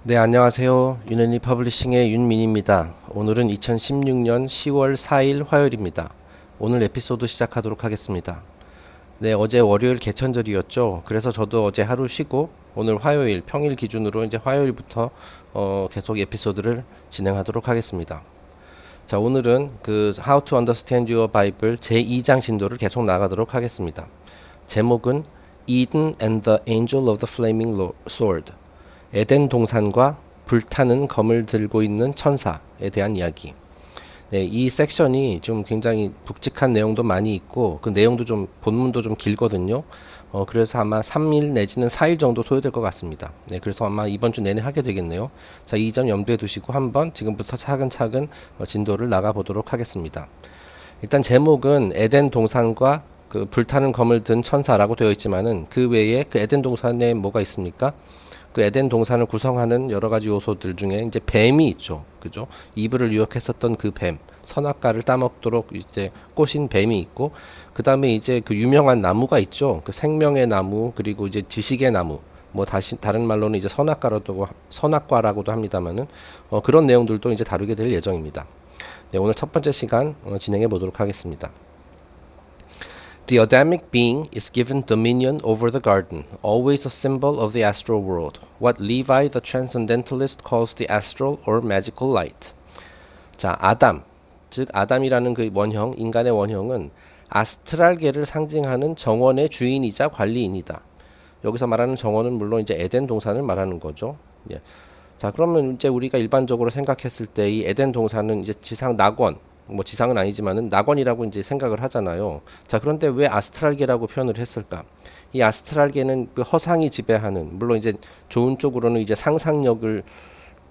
네, 안녕하세요. 윤현리 퍼블리싱의 윤민입니다. 오늘은 2016년 10월 4일 화요일입니다. 오늘 에피소드 시작하도록 하겠습니다. 네, 어제 월요일 개천절이었죠. 그래서 저도 어제 하루 쉬고 오늘 화요일 평일 기준으로 이제 화요일부터 계속 에피소드를 진행하도록 하겠습니다. 자, 오늘은 그 How to Understand Your Bible 제2장 진도를 계속 나가도록 하겠습니다. 제목은 Eden and the Angel of the Flaming Sword. 에덴 동산과 불타는 검을 들고 있는 천사에 대한 이야기. 네, 이 섹션이 좀 굉장히 묵직한 내용도 많이 있고 그 내용도 좀 본문도 좀 길거든요. 그래서 아마 3일 내지는 4일 정도 소요될 것 같습니다. 네, 그래서 아마 이번 주 내내 하게 되겠네요. 자, 이 점 염두에 두시고 한번 지금부터 차근차근 진도를 나가 보도록 하겠습니다. 일단 제목은 에덴 동산과 그 불타는 검을 든 천사라고 되어 있지만은 그 외에 그 에덴 동산에 뭐가 있습니까? 그 에덴 동산을 구성하는 여러 가지 요소들 중에 이제 뱀이 있죠. 그죠? 이브를 유혹했었던 그 뱀, 선악과를 따먹도록 이제 꼬신 뱀이 있고, 그 다음에 이제 그 유명한 나무가 있죠. 그 생명의 나무, 그리고 이제 지식의 나무, 뭐 다시 다른 말로는 이제 선악과라고도 합니다만은 그런 내용들도 이제 다루게 될 예정입니다. 네, 오늘 첫 번째 시간 진행해 보도록 하겠습니다. The Adamic being is given dominion over the garden, always a symbol of the astral world, what Levi the transcendentalist calls the astral or magical light. 자, 아담, 즉 아담이라는 그 원형, 인간의 원형은 아스트랄계를 상징하는 정원의 주인이자 관리인이다. 여기서 말하는 정원은 물론 이제 에덴 동산을 말하는 거죠. 예. 자, 그러면 이제 우리가 일반적으로 생각했을 때 이 에덴 동산은 이제 지상 낙원, 뭐 지상은 아니지만은 낙원이라고 이제 생각을 하잖아요. 자, 그런데 왜 아스트랄계라고 표현을 했을까? 이 아스트랄계는 그 허상이 지배하는, 물론 이제 좋은 쪽으로는 이제 상상력을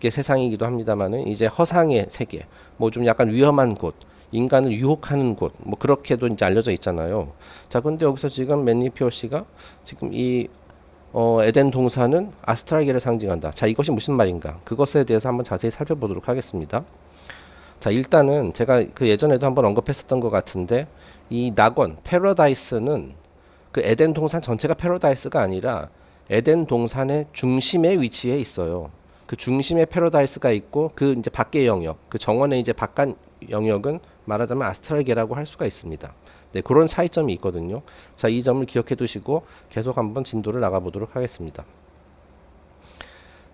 게 세상이기도 합니다만은 이제 허상의 세계, 뭐 좀 약간 위험한 곳, 인간을 유혹하는 곳, 뭐 그렇게도 이제 알려져 있잖아요. 자, 근데 여기서 지금 맨니피오 씨가 지금 이 에덴 동산은 아스트랄계를 상징한다. 자, 이것이 무슨 말인가? 그것에 대해서 한번 자세히 살펴보도록 하겠습니다. 자, 일단은 제가 그 예전에도 한번 언급했었던 것 같은데 이 낙원, 패러다이스는 그 에덴 동산 전체가 패러다이스가 아니라 에덴 동산의 중심에 위치해 있어요. 그 중심에 패러다이스가 있고 그 이제 밖의 영역, 그 정원의 이제 바깥 영역은 말하자면 아스트랄계라고 할 수가 있습니다. 네, 그런 차이점이 있거든요. 자, 이 점을 기억해 두시고 계속 한번 진도를 나가 보도록 하겠습니다.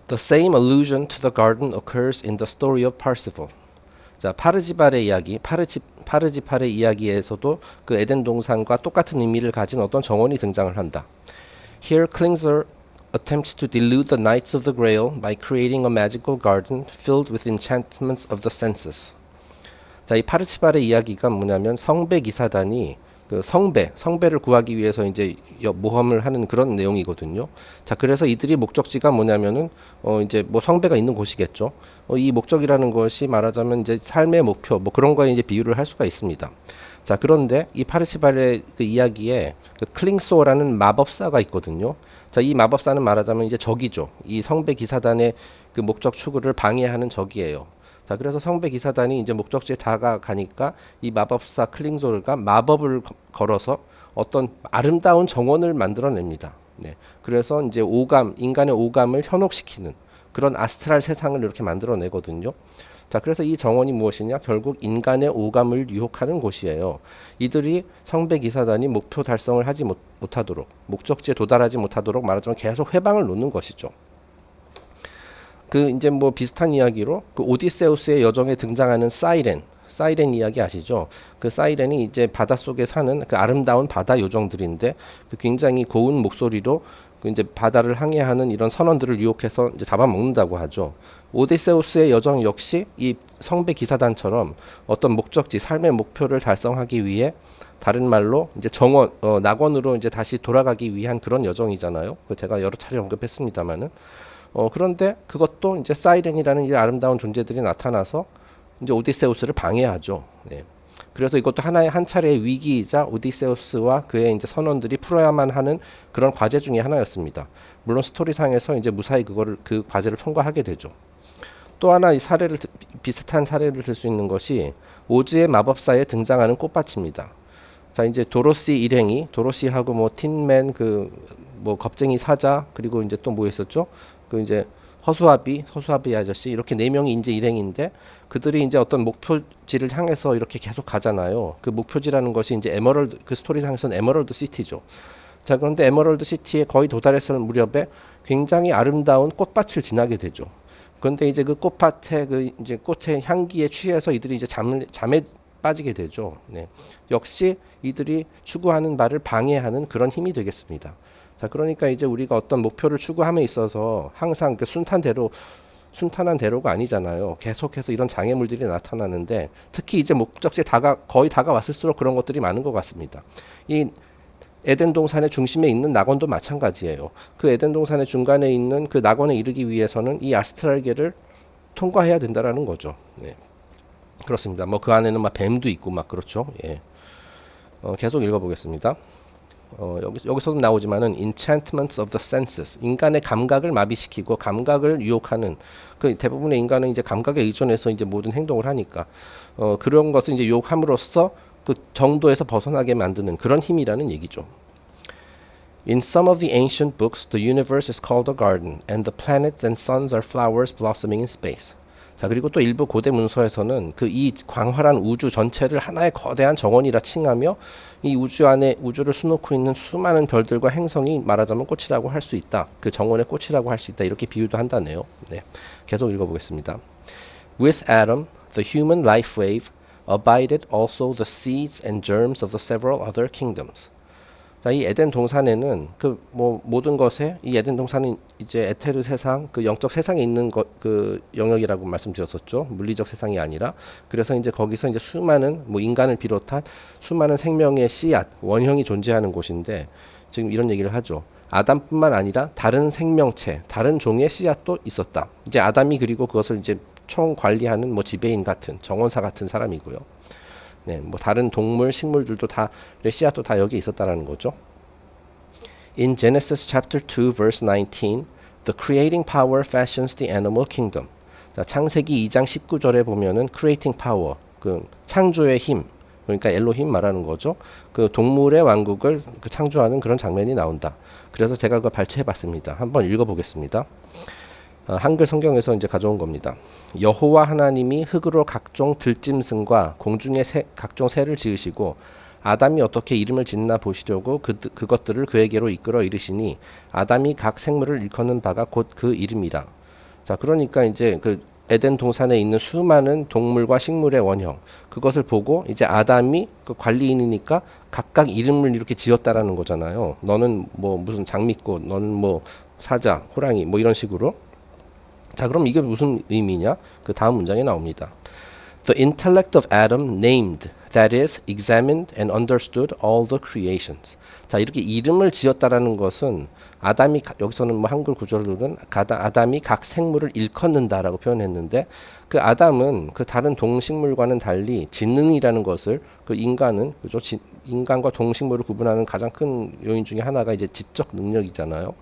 The same allusion to the garden occurs in the story of Parsifal. 자, 파르지발의 이야기, 파르지팔의 이야기에서도 그 에덴 동산과 똑같은 의미를 가진 어떤 정원이 등장을 한다. Here Klingsor attempts to delude the Knights of the Grail by creating a magical garden filled with enchantments of the senses. 자, 이 파르치발의 이야기가 뭐냐면 성배 기사단이 그 성배를 구하기 위해서 이제 모험을 하는 그런 내용이거든요. 자, 그래서 이들이 목적지가 뭐냐면은 이제 뭐 성배가 있는 곳이겠죠. 이 목적이라는 것이 말하자면 이제 삶의 목표 뭐 그런 거에 이제 비유를 할 수가 있습니다. 자, 그런데 이 파르시발의 그 이야기에 그 클링소라는 마법사가 있거든요. 자, 이 마법사는 말하자면 이제 적이죠. 이 성배 기사단의 그 목적 추구를 방해하는 적이에요. 자, 그래서 성배 기사단이 이제 목적지에 다가가니까 이 마법사 클링소르가 마법을 걸어서 어떤 아름다운 정원을 만들어냅니다. 네. 그래서 이제 인간의 오감을 현혹시키는 그런 아스트랄 세상을 이렇게 만들어내거든요. 자, 그래서 이 정원이 무엇이냐? 결국 인간의 오감을 유혹하는 곳이에요. 이들이 성배 기사단이 목표 달성을 하지 못하도록, 목적지에 도달하지 못하도록 말하자면 계속 회방을 놓는 것이죠. 그 이제 뭐 비슷한 이야기로 그 오디세우스의 여정에 등장하는 사이렌 이야기 아시죠? 그 사이렌이 이제 바닷속에 사는 그 아름다운 바다 요정들인데 그 굉장히 고운 목소리로 그 이제 바다를 항해하는 이런 선원들을 유혹해서 이제 잡아먹는다고 하죠. 오디세우스의 여정 역시 이 성배 기사단처럼 어떤 목적지, 삶의 목표를 달성하기 위해 다른 말로 이제 낙원으로 이제 다시 돌아가기 위한 그런 여정이잖아요. 그 제가 여러 차례 언급했습니다만은. 그런데 그것도 이제 사이렌이라는 이 아름다운 존재들이 나타나서 이제 오디세우스를 방해하죠. 네. 그래서 이것도 한 차례의 위기이자 오디세우스와 그의 이제 선원들이 풀어야만 하는 그런 과제 중에 하나였습니다. 물론 스토리상에서 이제 무사히 그 과제를 통과하게 되죠. 또 하나 비슷한 사례를 들 수 있는 것이 오즈의 마법사에 등장하는 꽃밭입니다. 자, 이제 도로시하고 뭐 틴맨 그 뭐 겁쟁이 사자 그리고 이제 또 뭐 있었죠? 그 이제 허수아비 아저씨 이렇게 네 명이 이제 일행인데 그들이 이제 어떤 목표지를 향해서 이렇게 계속 가잖아요. 그 목표지라는 것이 이제 에메랄드 그 스토리상에서는 에메랄드 시티죠. 자, 그런데 에메랄드 시티에 거의 도달했을 무렵에 굉장히 아름다운 꽃밭을 지나게 되죠. 그런데 이제 그 꽃밭에 그 이제 꽃의 향기에 취해서 이들이 이제 잠에 빠지게 되죠. 네. 역시 이들이 추구하는 바를 방해하는 그런 힘이 되겠습니다. 자, 그러니까 이제 우리가 어떤 목표를 추구함에 있어서 항상 그 순탄한 대로가 아니잖아요. 계속해서 이런 장애물들이 나타나는데 특히 이제 목적지에 거의 다가왔을수록 그런 것들이 많은 것 같습니다. 이 에덴 동산의 중심에 있는 낙원도 마찬가지예요. 그 에덴 동산의 중간에 있는 그 낙원에 이르기 위해서는 이 아스트랄계를 통과해야 된다라는 거죠. 네. 그렇습니다. 뭐 그 안에는 막 뱀도 있고 막 그렇죠. 예. 계속 읽어보겠습니다. 여기서도 나오지만은 enchantments of the senses, 인간의 감각을 마비시키고 감각을 유혹하는 그 대부분의 인간은 이제 감각에 의존해서 이제 모든 행동을 하니까 그런 것을 이제 유혹함으로써 그 정도에서 벗어나게 만드는 그런 힘이라는 얘기죠. In some of the ancient books, the universe is called a garden, and the planets and suns are flowers blossoming in space. 자, 그리고 또 일부 고대 문서에서는 그 이 광활한 우주 전체를 하나의 거대한 정원이라 칭하며 이 우주 안에 우주를 수놓고 있는 수많은 별들과 행성이 말하자면 꽃이라고 할 수 있다. 그 정원의 꽃이라고 할 수 있다. 이렇게 비유도 한다네요. 네, 계속 읽어보겠습니다. With Adam, the human life wave, abided also the seeds and germs of the several other kingdoms. 자, 이 에덴 동산에는 그 뭐 모든 것에 이 에덴 동산은 이제 에테르 세상, 그 영적 세상에 있는 그 영역이라고 말씀드렸었죠. 물리적 세상이 아니라. 그래서 이제 거기서 이제 수많은 뭐 인간을 비롯한 수많은 생명의 씨앗, 원형이 존재하는 곳인데 지금 이런 얘기를 하죠. 아담뿐만 아니라 다른 생명체, 다른 종의 씨앗도 있었다. 이제 아담이 그리고 그것을 이제 총 관리하는 뭐 지배인 같은 정원사 같은 사람이고요. 네, 뭐 다른 동물, 식물들도 다 씨앗도 다 여기 있었다라는 거죠. In Genesis chapter 2 verse 19, the creating power fashions the animal kingdom. 자, 창세기 2장 19절에 보면은 creating power, 그 창조의 힘, 그러니까 엘로힘 말하는 거죠. 그 동물의 왕국을 그 창조하는 그런 장면이 나온다. 그래서 제가 그걸 발췌해봤습니다. 한번 읽어보겠습니다. 한글 성경에서 이제 가져온 겁니다. 여호와 하나님이 흙으로 각종 들짐승과 공중의 각종 새를 지으시고 아담이 어떻게 이름을 짓나 보시려고 그것들을 그에게로 이끌어 이르시니 아담이 각 생물을 일컫는 바가 곧 그 이름이라. 자, 그러니까 이제 그 에덴 동산에 있는 수많은 동물과 식물의 원형, 그것을 보고 이제 아담이 그 관리인이니까 각각 이름을 이렇게 지었다라는 거잖아요. 너는 뭐 무슨 장미꽃, 너는 뭐 사자, 호랑이 뭐 이런 식으로. 자, 그럼 이게 무슨 의미냐? 그 다음 문장에 나옵니다. The intellect of Adam named, that is, examined and understood all the creations. 자, 이렇게 이름을 지었다라는 것은 아담이 여기서는 뭐 한글 구절로는 아담이 각 생물을 일컫는다라고 표현했는데 그 아담은 그 다른 동식물과는 달리 지능이라는 것을 그 인간은 그죠? 인간과 동식물을 구분하는 가장 큰 요인 중에 하나가 이제 지적 능력이잖아요.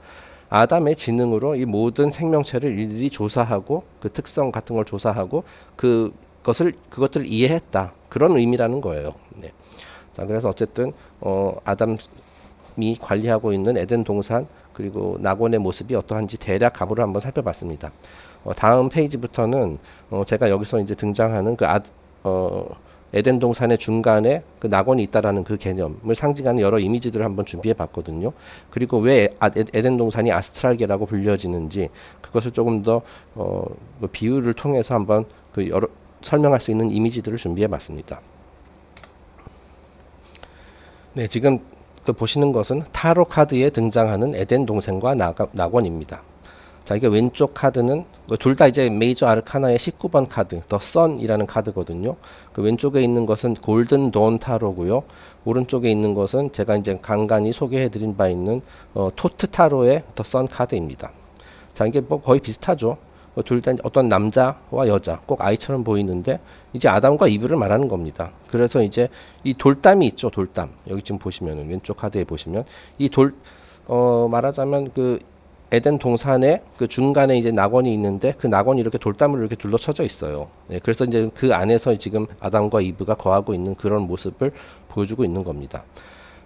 아담의 지능으로 이 모든 생명체를 일일이 조사하고 그 특성 같은 걸 조사하고 그것들을 이해했다. 그런 의미라는 거예요. 네. 자, 그래서 어쨌든 아담이 관리하고 있는 에덴 동산 그리고 낙원의 모습이 어떠한지 대략 감으로 한번 살펴봤습니다. 다음 페이지부터는 제가 여기서 이제 등장하는 에덴 동산의 중간에 그 낙원이 있다라는 그 개념을 상징하는 여러 이미지들을 한번 준비해 봤거든요. 그리고 왜 에덴 동산이 아스트랄계라고 불려지는지 그것을 조금 더 비유를 통해서 한번 설명할 수 있는 이미지들을 준비해 봤습니다. 네, 지금 보시는 것은 타로 카드에 등장하는 에덴 동산과 낙원입니다. 자, 이게 왼쪽 카드는 둘 다 이제 메이저 아르카나의 19번 카드, 더 선이라는 카드거든요. 그 왼쪽에 있는 것은 골든 돈 타로고요. 오른쪽에 있는 것은 제가 이제 간간히 소개해드린 바 있는 토트 타로의 더 선 카드입니다. 자, 이게 뭐 거의 비슷하죠. 둘 다 어떤 남자와 여자, 꼭 아이처럼 보이는데 이제 아담과 이브를 말하는 겁니다. 그래서 이제 이 돌담이 있죠, 돌담. 여기 지금 보시면은 왼쪽 카드에 보시면 이 말하자면 그 에덴 동산의 그 중간에 이제 낙원이 있는데 그 낙원이 이렇게 돌담으로 이렇게 둘러쳐져 있어요. 네, 그래서 이제 그 안에서 지금 아담과 이브가 거하고 있는 그런 모습을 보여주고 있는 겁니다.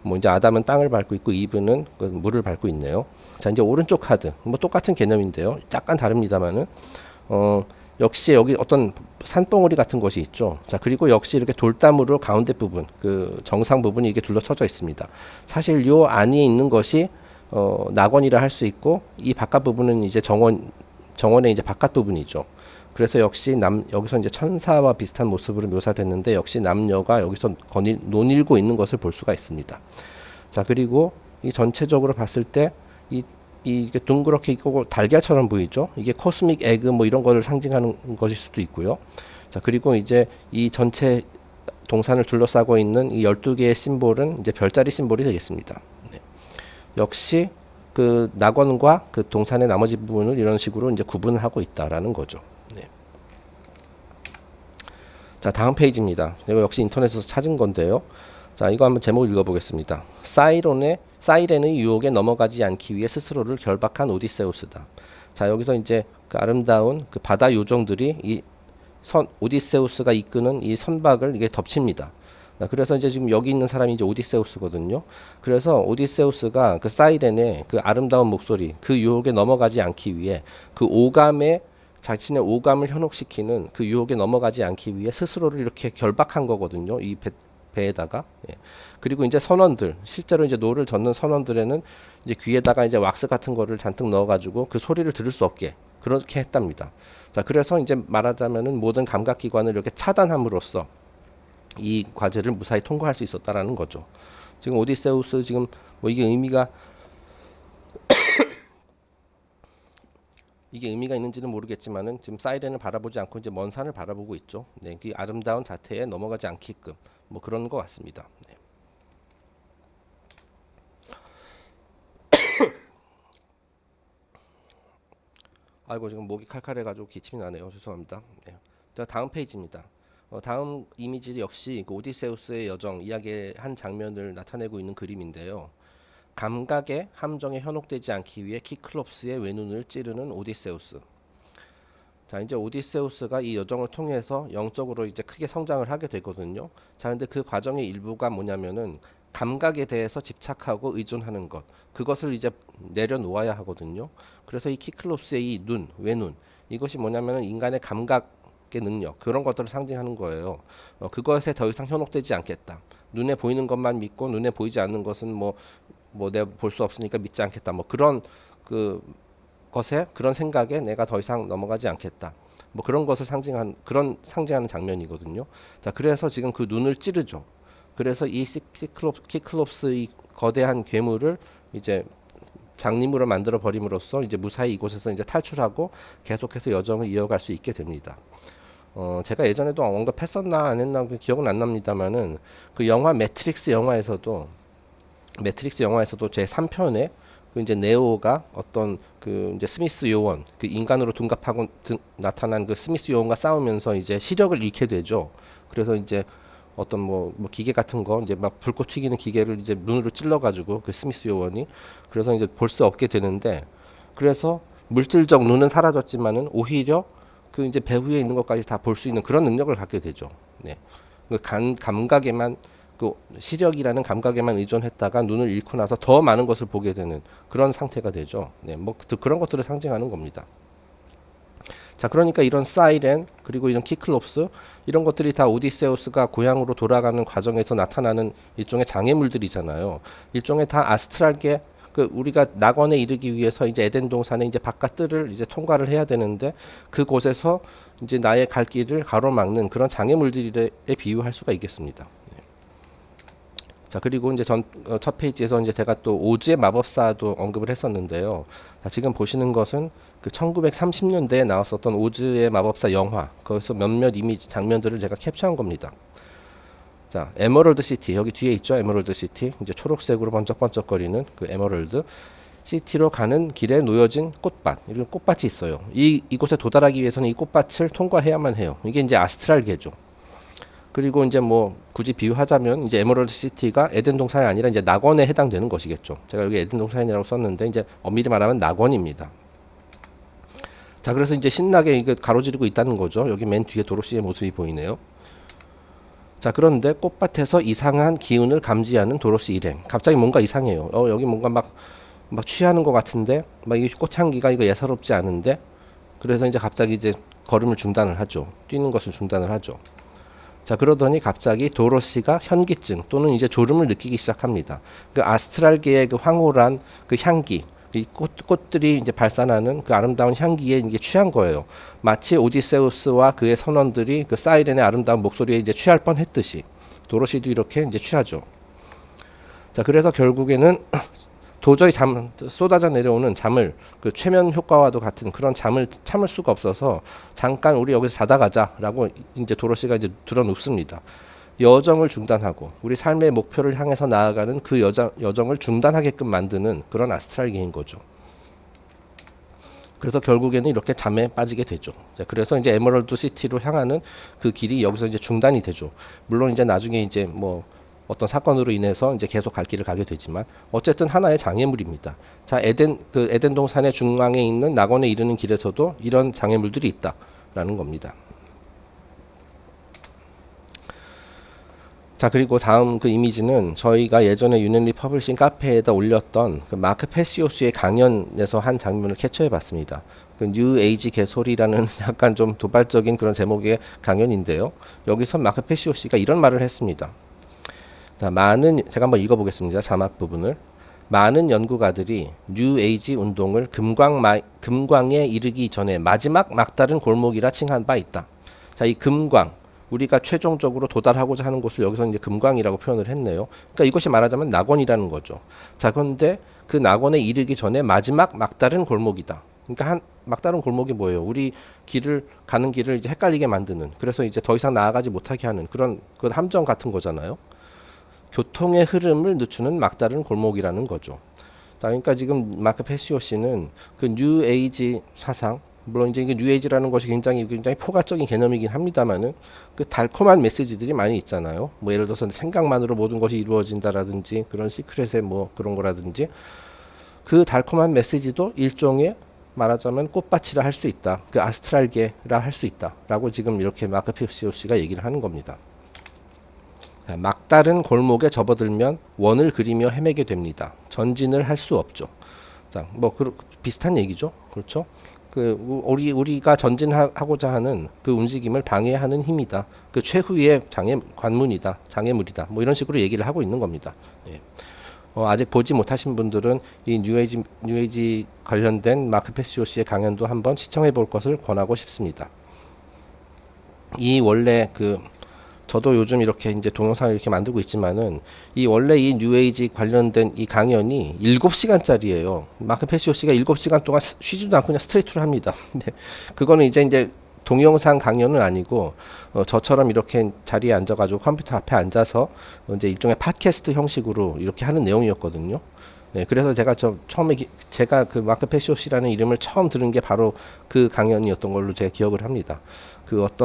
뭐 이제 아담은 땅을 밟고 있고 이브는 그 물을 밟고 있네요. 자, 이제 오른쪽 카드 뭐 똑같은 개념인데요. 약간 다릅니다만은 역시 여기 어떤 산봉우리 같은 것이 있죠. 자, 그리고 역시 이렇게 돌담으로 가운데 부분, 그 정상 부분이 이게 둘러쳐져 있습니다. 사실 요 안에 있는 것이 낙원이라 할 수 있고, 이 바깥 부분은 이제 정원의 이제 바깥 부분이죠. 그래서 역시 여기서 이제 천사와 비슷한 모습으로 묘사됐는데, 역시 남녀가 여기서 논일고 있는 것을 볼 수가 있습니다. 자, 그리고 이 전체적으로 봤을 때 이게 둥그렇게 있고 달걀처럼 보이죠. 이게 코스믹 에그 뭐 이런 거를 상징하는 것일 수도 있고요. 자, 그리고 이제 이 전체 동산을 둘러싸고 있는 이 12개의 심볼은 이제 별자리 심볼이 되겠습니다. 네. 역시 그 낙원과 그 동산의 나머지 부분을 이런 식으로 이제 구분을 하고 있다라는 거죠. 네. 자, 다음 페이지입니다. 이거 역시 인터넷에서 찾은 건데요. 자, 이거 한번 제목 읽어보겠습니다. 사이렌의 유혹에 넘어가지 않기 위해 스스로를 결박한 오디세우스다. 자, 여기서 이제 그 아름다운 그 바다 요정들이 오디세우스가 이끄는 이 선박을 이게 덮칩니다. 그래서 이제 지금 여기 있는 사람이 이제 오디세우스거든요. 그래서 오디세우스가 그 사이렌의 그 아름다운 목소리, 그 유혹에 넘어가지 않기 위해 그 자신의 오감을 현혹시키는 그 유혹에 넘어가지 않기 위해 스스로를 이렇게 결박한 거거든요. 이 배에다가. 예. 그리고 이제 선원들, 실제로 이제 노를 젓는 선원들에는 이제 귀에다가 이제 왁스 같은 거를 잔뜩 넣어가지고 그 소리를 들을 수 없게 그렇게 했답니다. 자, 그래서 이제 말하자면은 모든 감각기관을 이렇게 차단함으로써 이 과제를 무사히 통과할 수 있었다라는 거죠. 지금 오디세우스 지금 뭐 이게 의미가 있는지는 모르겠지만은 지금 사이렌을 바라보지 않고 이제 먼 산을 바라보고 있죠. 네, 그 아름다운 자태에 넘어가지 않게끔 뭐 그런 것 같습니다. 네. 아이고, 지금 목이 칼칼해가지고 기침이 나네요. 죄송합니다. 네. 자, 다음 페이지입니다. 다음 이미지 역시 그 오디세우스의 여정 이야기의 한 장면을 나타내고 있는 그림인데요. 감각의 함정에 현혹되지 않기 위해 키클롭스의 외눈을 찌르는 오디세우스. 자, 이제 오디세우스가 이 여정을 통해서 영적으로 이제 크게 성장을 하게 되거든요. 자, 근데 그 과정의 일부가 뭐냐면은 감각에 대해서 집착하고 의존하는 것, 그것을 이제 내려놓아야 하거든요. 그래서 이 키클롭스의 이 외눈, 이것이 뭐냐면은 인간의 감각의 능력, 그런 것들을 상징하는 거예요. 그것에 더 이상 현혹되지 않겠다. 눈에 보이는 것만 믿고 눈에 보이지 않는 것은 뭐 내가 볼 수 없으니까 믿지 않겠다. 뭐 그런 그런 생각에 내가 더 이상 넘어가지 않겠다. 뭐 그런 것을 상징하는 장면이거든요. 자, 그래서 지금 그 눈을 찌르죠. 그래서 이 키클롭스 이 거대한 괴물을 이제 장님으로 만들어 버림으로써 이제 무사히 이곳에서 이제 탈출하고 계속해서 여정을 이어갈 수 있게 됩니다. 제가 예전에도 언급했었나 안 했나 기억은 안 납니다만은 그 영화 매트릭스 영화에서도 제 3편에 그 이제 네오가 어떤 그 이제 스미스 요원, 그 인간으로 둔갑하고 나타난 그 스미스 요원과 싸우면서 이제 시력을 잃게 되죠. 그래서 이제 어떤 뭐 기계 같은 거 이제 막 불꽃 튀기는 기계를 이제 눈으로 찔러가지고 그 스미스 요원이 그래서 이제 볼 수 없게 되는데, 그래서 물질적 눈은 사라졌지만은 오히려 그 이제 배후에 있는 것까지 다 볼 수 있는 그런 능력을 갖게 되죠. 네. 그 감각에만 그 시력이라는 감각에만 의존했다가 눈을 잃고 나서 더 많은 것을 보게 되는 그런 상태가 되죠. 네, 뭐 그런 것들을 상징하는 겁니다. 자, 그러니까 이런 사이렌 그리고 이런 키클롭스 이런 것들이 다 오디세우스가 고향으로 돌아가는 과정에서 나타나는 일종의 장애물들이잖아요. 일종의 다 아스트랄계 그 우리가 낙원에 이르기 위해서 이제 에덴 동산의 이제 바깥 뜰을 이제 통과를 해야 되는데 그곳에서 이제 나의 갈 길을 가로막는 그런 장애물들에 비유할 수가 있겠습니다. 자, 그리고 이제 첫 페이지에서 이제 제가 또 오즈의 마법사도 언급을 했었는데요. 자, 지금 보시는 것은 그 1930년대에 나왔었던 오즈의 마법사 영화, 거기서 몇몇 이미지 장면들을 제가 캡처한 겁니다. 자, 에메랄드 시티 여기 뒤에 있죠. 에메랄드 시티 이제 초록색으로 번쩍번쩍거리는 그 에메랄드 시티로 가는 길에 놓여진 꽃밭, 이런 꽃밭이 있어요. 이곳에 도달하기 위해서는 이 꽃밭을 통과해야만 해요. 이게 이제 아스트랄계죠. 그리고 이제 뭐 굳이 비유하자면 이제 에메랄드 시티가 에덴 동산이 아니라 이제 낙원에 해당되는 것이겠죠. 제가 여기 에덴 동산이라고 썼는데 이제 엄밀히 말하면 낙원입니다. 자, 그래서 이제 신나게 이게 가로지르고 있다는 거죠. 여기 맨 뒤에 도로시의 모습이 보이네요. 자, 그런데 꽃밭에서 이상한 기운을 감지하는 도로시 일행. 갑자기 뭔가 이상해요. 여기 뭔가 막 취하는 것 같은데, 막 이 꽃향기가 이거 예사롭지 않은데, 그래서 이제 갑자기 이제 걸음을 중단을 하죠. 뛰는 것을 중단을 하죠. 자, 그러더니 갑자기 도로시가 현기증 또는 이제 졸음을 느끼기 시작합니다. 그 아스트랄계의 그 황홀한 그 향기, 이 꽃들이 이제 발산하는 그 아름다운 향기에 이게 취한 거예요. 마치 오디세우스와 그의 선원들이 그 사이렌의 아름다운 목소리에 이제 취할 뻔했듯이 도로시도 이렇게 이제 취하죠. 자, 그래서 결국에는 도저히 쏟아져 내려오는 잠을 그 최면 효과와도 같은 그런 잠을 참을 수가 없어서 잠깐 우리 여기서 자다 가자라고 이제 도로시가 이제 들어눕습니다. 여정을 중단하고 우리 삶의 목표를 향해서 나아가는 그 여정을 중단하게끔 만드는 그런 아스트랄계인 거죠. 그래서 결국에는 이렇게 잠에 빠지게 되죠. 그래서 이제 에메랄드 시티로 향하는 그 길이 여기서 이제 중단이 되죠. 물론 이제 나중에 이제 뭐 어떤 사건으로 인해서 이제 계속 갈 길을 가게 되지만 어쨌든 하나의 장애물입니다. 자, 에덴 동산의 중앙에 있는 낙원에 이르는 길에서도 이런 장애물들이 있다라는 겁니다. 자, 그리고 다음 그 이미지는 저희가 예전에 유넨리 퍼블리싱 카페에다 올렸던 그 마크 페시오스의 강연에서 한 장면을 캡처해 봤습니다. 그 뉴 에이지 개소리라는 약간 좀 도발적인 그런 제목의 강연인데요. 여기서 마크 페시오스가 이런 말을 했습니다. 자, 제가 한번 읽어보겠습니다. 자막 부분을. 많은 연구가들이 뉴 에이지 운동을 금광에 이르기 전에 마지막 막다른 골목이라 칭한 바 있다. 자, 이 금광, 우리가 최종적으로 도달하고자 하는 곳을 여기서 이제 금광이라고 표현을 했네요. 그러니까 이것이 말하자면 낙원이라는 거죠. 자, 그런데 그 낙원에 이르기 전에 마지막 막다른 골목이다. 그러니까 막다른 골목이 뭐예요? 우리 가는 길을 이제 헷갈리게 만드는, 그래서 이제 더 이상 나아가지 못하게 하는 그런 함정 같은 거잖아요. 교통의 흐름을 늦추는 막다른 골목이라는 거죠. 자, 그러니까 지금 마크 페시오 씨는 그 뉴 에이지 사상, 물론 이제 뉴 에이지라는 것이 굉장히 포괄적인 개념이긴 합니다만은 그 달콤한 메시지들이 많이 있잖아요. 뭐 예를 들어서 생각만으로 모든 것이 이루어진다라든지 그런 시크릿의 뭐 그런 거라든지, 그 달콤한 메시지도 일종의 말하자면 꽃밭이라 할 수 있다. 그 아스트랄계라 할 수 있다라고 지금 이렇게 마크 페시오 씨가 얘기를 하는 겁니다. 막다른 골목에 접어들면 원을 그리며 헤매게 됩니다. 전진을 할 수 없죠. 자, 뭐 비슷한 얘기죠. 그렇죠? 우리가 전진하고자 하는 그 움직임을 방해하는 힘이다. 그 최후의 장애물이다. 뭐 이런 식으로 얘기를 하고 있는 겁니다. 예. 아직 보지 못하신 분들은 이 뉴에이지 관련된 마크 페시오 씨의 강연도 한번 시청해 볼 것을 권하고 싶습니다. 원래 저도 요즘 이렇게 이제 동영상을 이렇게 만들고 있지만은 원래 이 뉴에이지 관련된 이 강연이 7시간짜리예요. 마크 페시오 씨가 7시간 동안 쉬지도 않고 그냥 스트레이트로 합니다. 근데 그거는 이제 동영상 강연은 아니고 저처럼 이렇게 자리에 앉아가지고 컴퓨터 앞에 앉아서 이제 일종의 팟캐스트 형식으로 이렇게 하는 내용이었거든요. 네, 그래서 처음에 제가 그 마크 페시오 씨라는 이름을 처음 들은 게 바로 그 강연이었던 걸로 제가 기억을 합니다.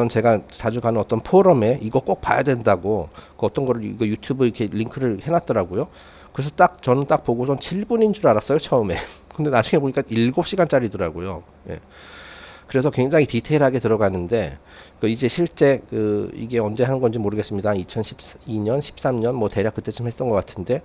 제가 자주 가는 어떤 포럼에 이거 꼭 봐야 된다고 어떤 거를 이거 유튜브 이렇게 링크를 해놨더라고요. 그래서 저는 딱 보고선 7분인 줄 알았어요, 처음에. 근데 나중에 보니까 7시간짜리더라고요. 예. 그래서 굉장히 디테일하게 들어가는데, 이제 실제 이게 언제 하는 건지 모르겠습니다. 2012년, 13년 뭐 대략 그때쯤 했던 것 같은데,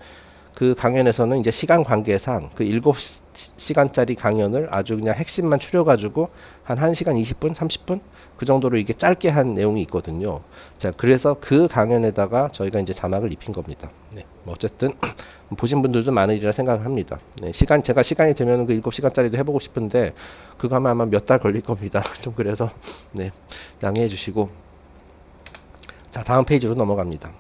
그 강연에서는 이제 시간 관계상 그 7시간짜리 강연을 아주 그냥 핵심만 추려가지고 한 1시간 20분, 30분 그 정도로 이게 짧게 한 내용이 있거든요. 자, 그래서 그 강연에다가 저희가 이제 자막을 입힌 겁니다. 네, 뭐 어쨌든 보신 분들도 많으리라 생각을 합니다. 네, 제가 시간이 되면 그 7시간짜리도 해보고 싶은데 그거 하면 아마 몇 달 걸릴 겁니다. 좀 그래서 네, 양해해 주시고, 자, 다음 페이지로 넘어갑니다.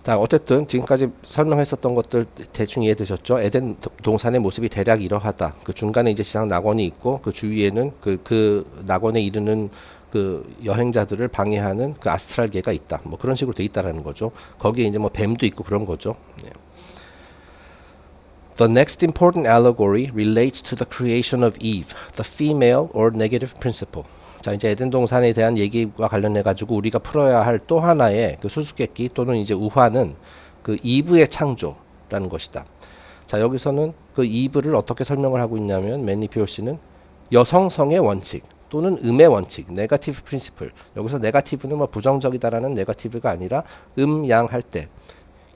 자, 어쨌든 지금까지 설명했었던 것들 대충 이해되셨죠? 에덴 동산의 모습이 대략 이러하다. 그 중간에 이제 지상 낙원이 있고 그 주위에는 그 낙원에 이르는 그 여행자들을 방해하는 그 아스트랄계가 있다. 뭐 그런 식으로 돼 있다라는 거죠. 거기에 이제 뭐 뱀도 있고 그런 거죠. 네. The next important allegory relates to the creation of Eve, the female or negative principle. 자, 이제 에덴 동산에 대한 얘기와 관련해 가지고 우리가 풀어야 할 또 하나의 그 수수께끼 또는 이제 우화는 그 이브의 창조라는 것이다. 자, 여기서는 그 이브를 어떻게 설명을 하고 있냐면 맨니 피오시는 여성성의 원칙 또는 음의 원칙, 네거티브 프린시플. 여기서 네거티브는 뭐 부정적이다라는 네거티브가 아니라 양 할 때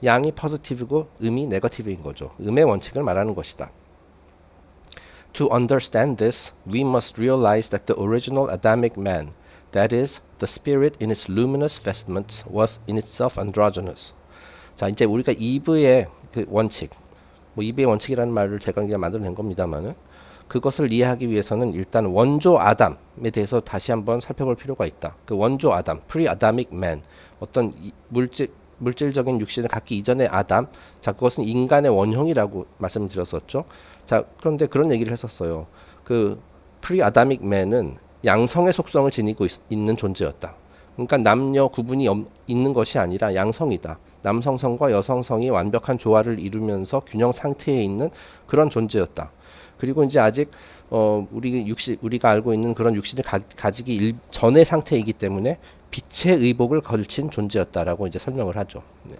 양이 포지티브고 음이 네거티브인 거죠. 음의 원칙을 말하는 것이다. To understand this, we must realize that the original Adamic man, that is, the spirit in its luminous vestments, was in itself androgynous. 자, 이제 우리가 이브의 그 원칙, 뭐 이브의 원칙이라는 말을 제가 그냥 만들어낸 겁니다만은 그것을 이해하기 위해서는 일단 원조 아담에 대해서 다시 한번 살펴볼 필요가 있다. 그 원조 아담, pre-Adamic man, 어떤 물질적인 육신을 갖기 이전의 아담, 자 그것은 인간의 원형이라고 말씀드렸었죠. 자 그런데 그런 얘기를 했었어요. 그 pre-Adamic man은 양성의 속성을 지니고 있는 존재였다. 그러니까 남녀 구분이 있는 것이 아니라 양성이다. 남성성과 여성성이 완벽한 조화를 이루면서 균형 상태에 있는 그런 존재였다. 그리고 이제 아직 우리가 알고 있는 그런 육신을 가지기 전의 상태이기 때문에 빛의 의복을 걸친 존재였다라고 이제 설명을 하죠. 네.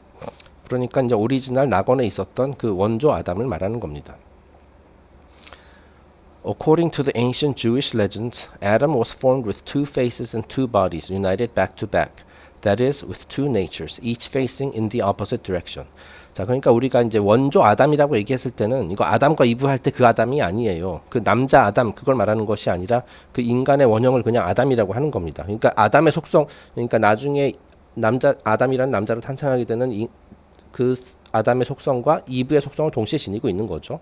그러니까 이제 오리지널 낙원에 있었던 그 원조 아담을 말하는 겁니다. According to the ancient Jewish legends, Adam was formed with two faces and two bodies united back to back. That is, with two natures, each facing in the opposite direction. 자, 그러니까 우리가 이제 원조 아담이라고 얘기했을 때는 이거 아담과 이브 할 때 그 아담이 아니에요. 그 남자 아담 그걸 말하는 것이 아니라 그 인간의 원형을 그냥 아담이라고 하는 겁니다. 그러니까 아담의 속성, 그러니까 나중에 남자 아담이라는 남자로 탄생하게 되는 그 아담의 속성과 이브의 속성을 동시에 지니고 있는 거죠.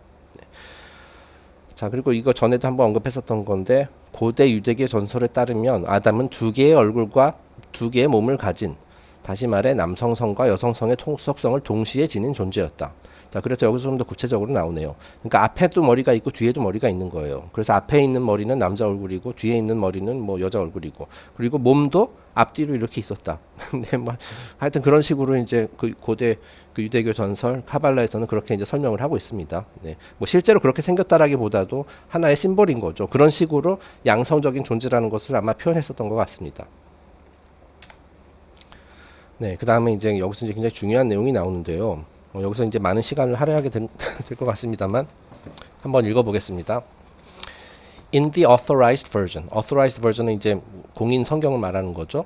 자, 그리고 이거 전에도 한번 언급했었던 건데 고대 유대계 전설에 따르면 아담은 두 개의 얼굴과 두 개의 몸을 가진, 다시 말해 남성성과 여성성의 속성을 동시에 지닌 존재였다. 자, 그래서 여기서 좀 더 구체적으로 나오네요. 그러니까 앞에도 머리가 있고 뒤에도 머리가 있는 거예요. 그래서 앞에 있는 머리는 남자 얼굴이고 뒤에 있는 머리는 뭐 여자 얼굴이고, 그리고 몸도 앞뒤로 이렇게 있었다. 네, 뭐 하여튼 그런 식으로 이제 그 고대 그 유대교 전설 카발라에서는 그렇게 이제 설명을 하고 있습니다. 네, 뭐 실제로 그렇게 생겼다라기보다도 하나의 심볼인 거죠. 그런 식으로 양성적인 존재라는 것을 아마 표현했었던 것 같습니다. 네, 그 다음에 이제 여기서 이제 굉장히 중요한 내용이 나오는데요. 여기서 이제 많은 시간을 할애하게 될 것 같습니다만 한번 읽어보겠습니다. In the authorized version은 이제 공인 성경을 말하는 거죠.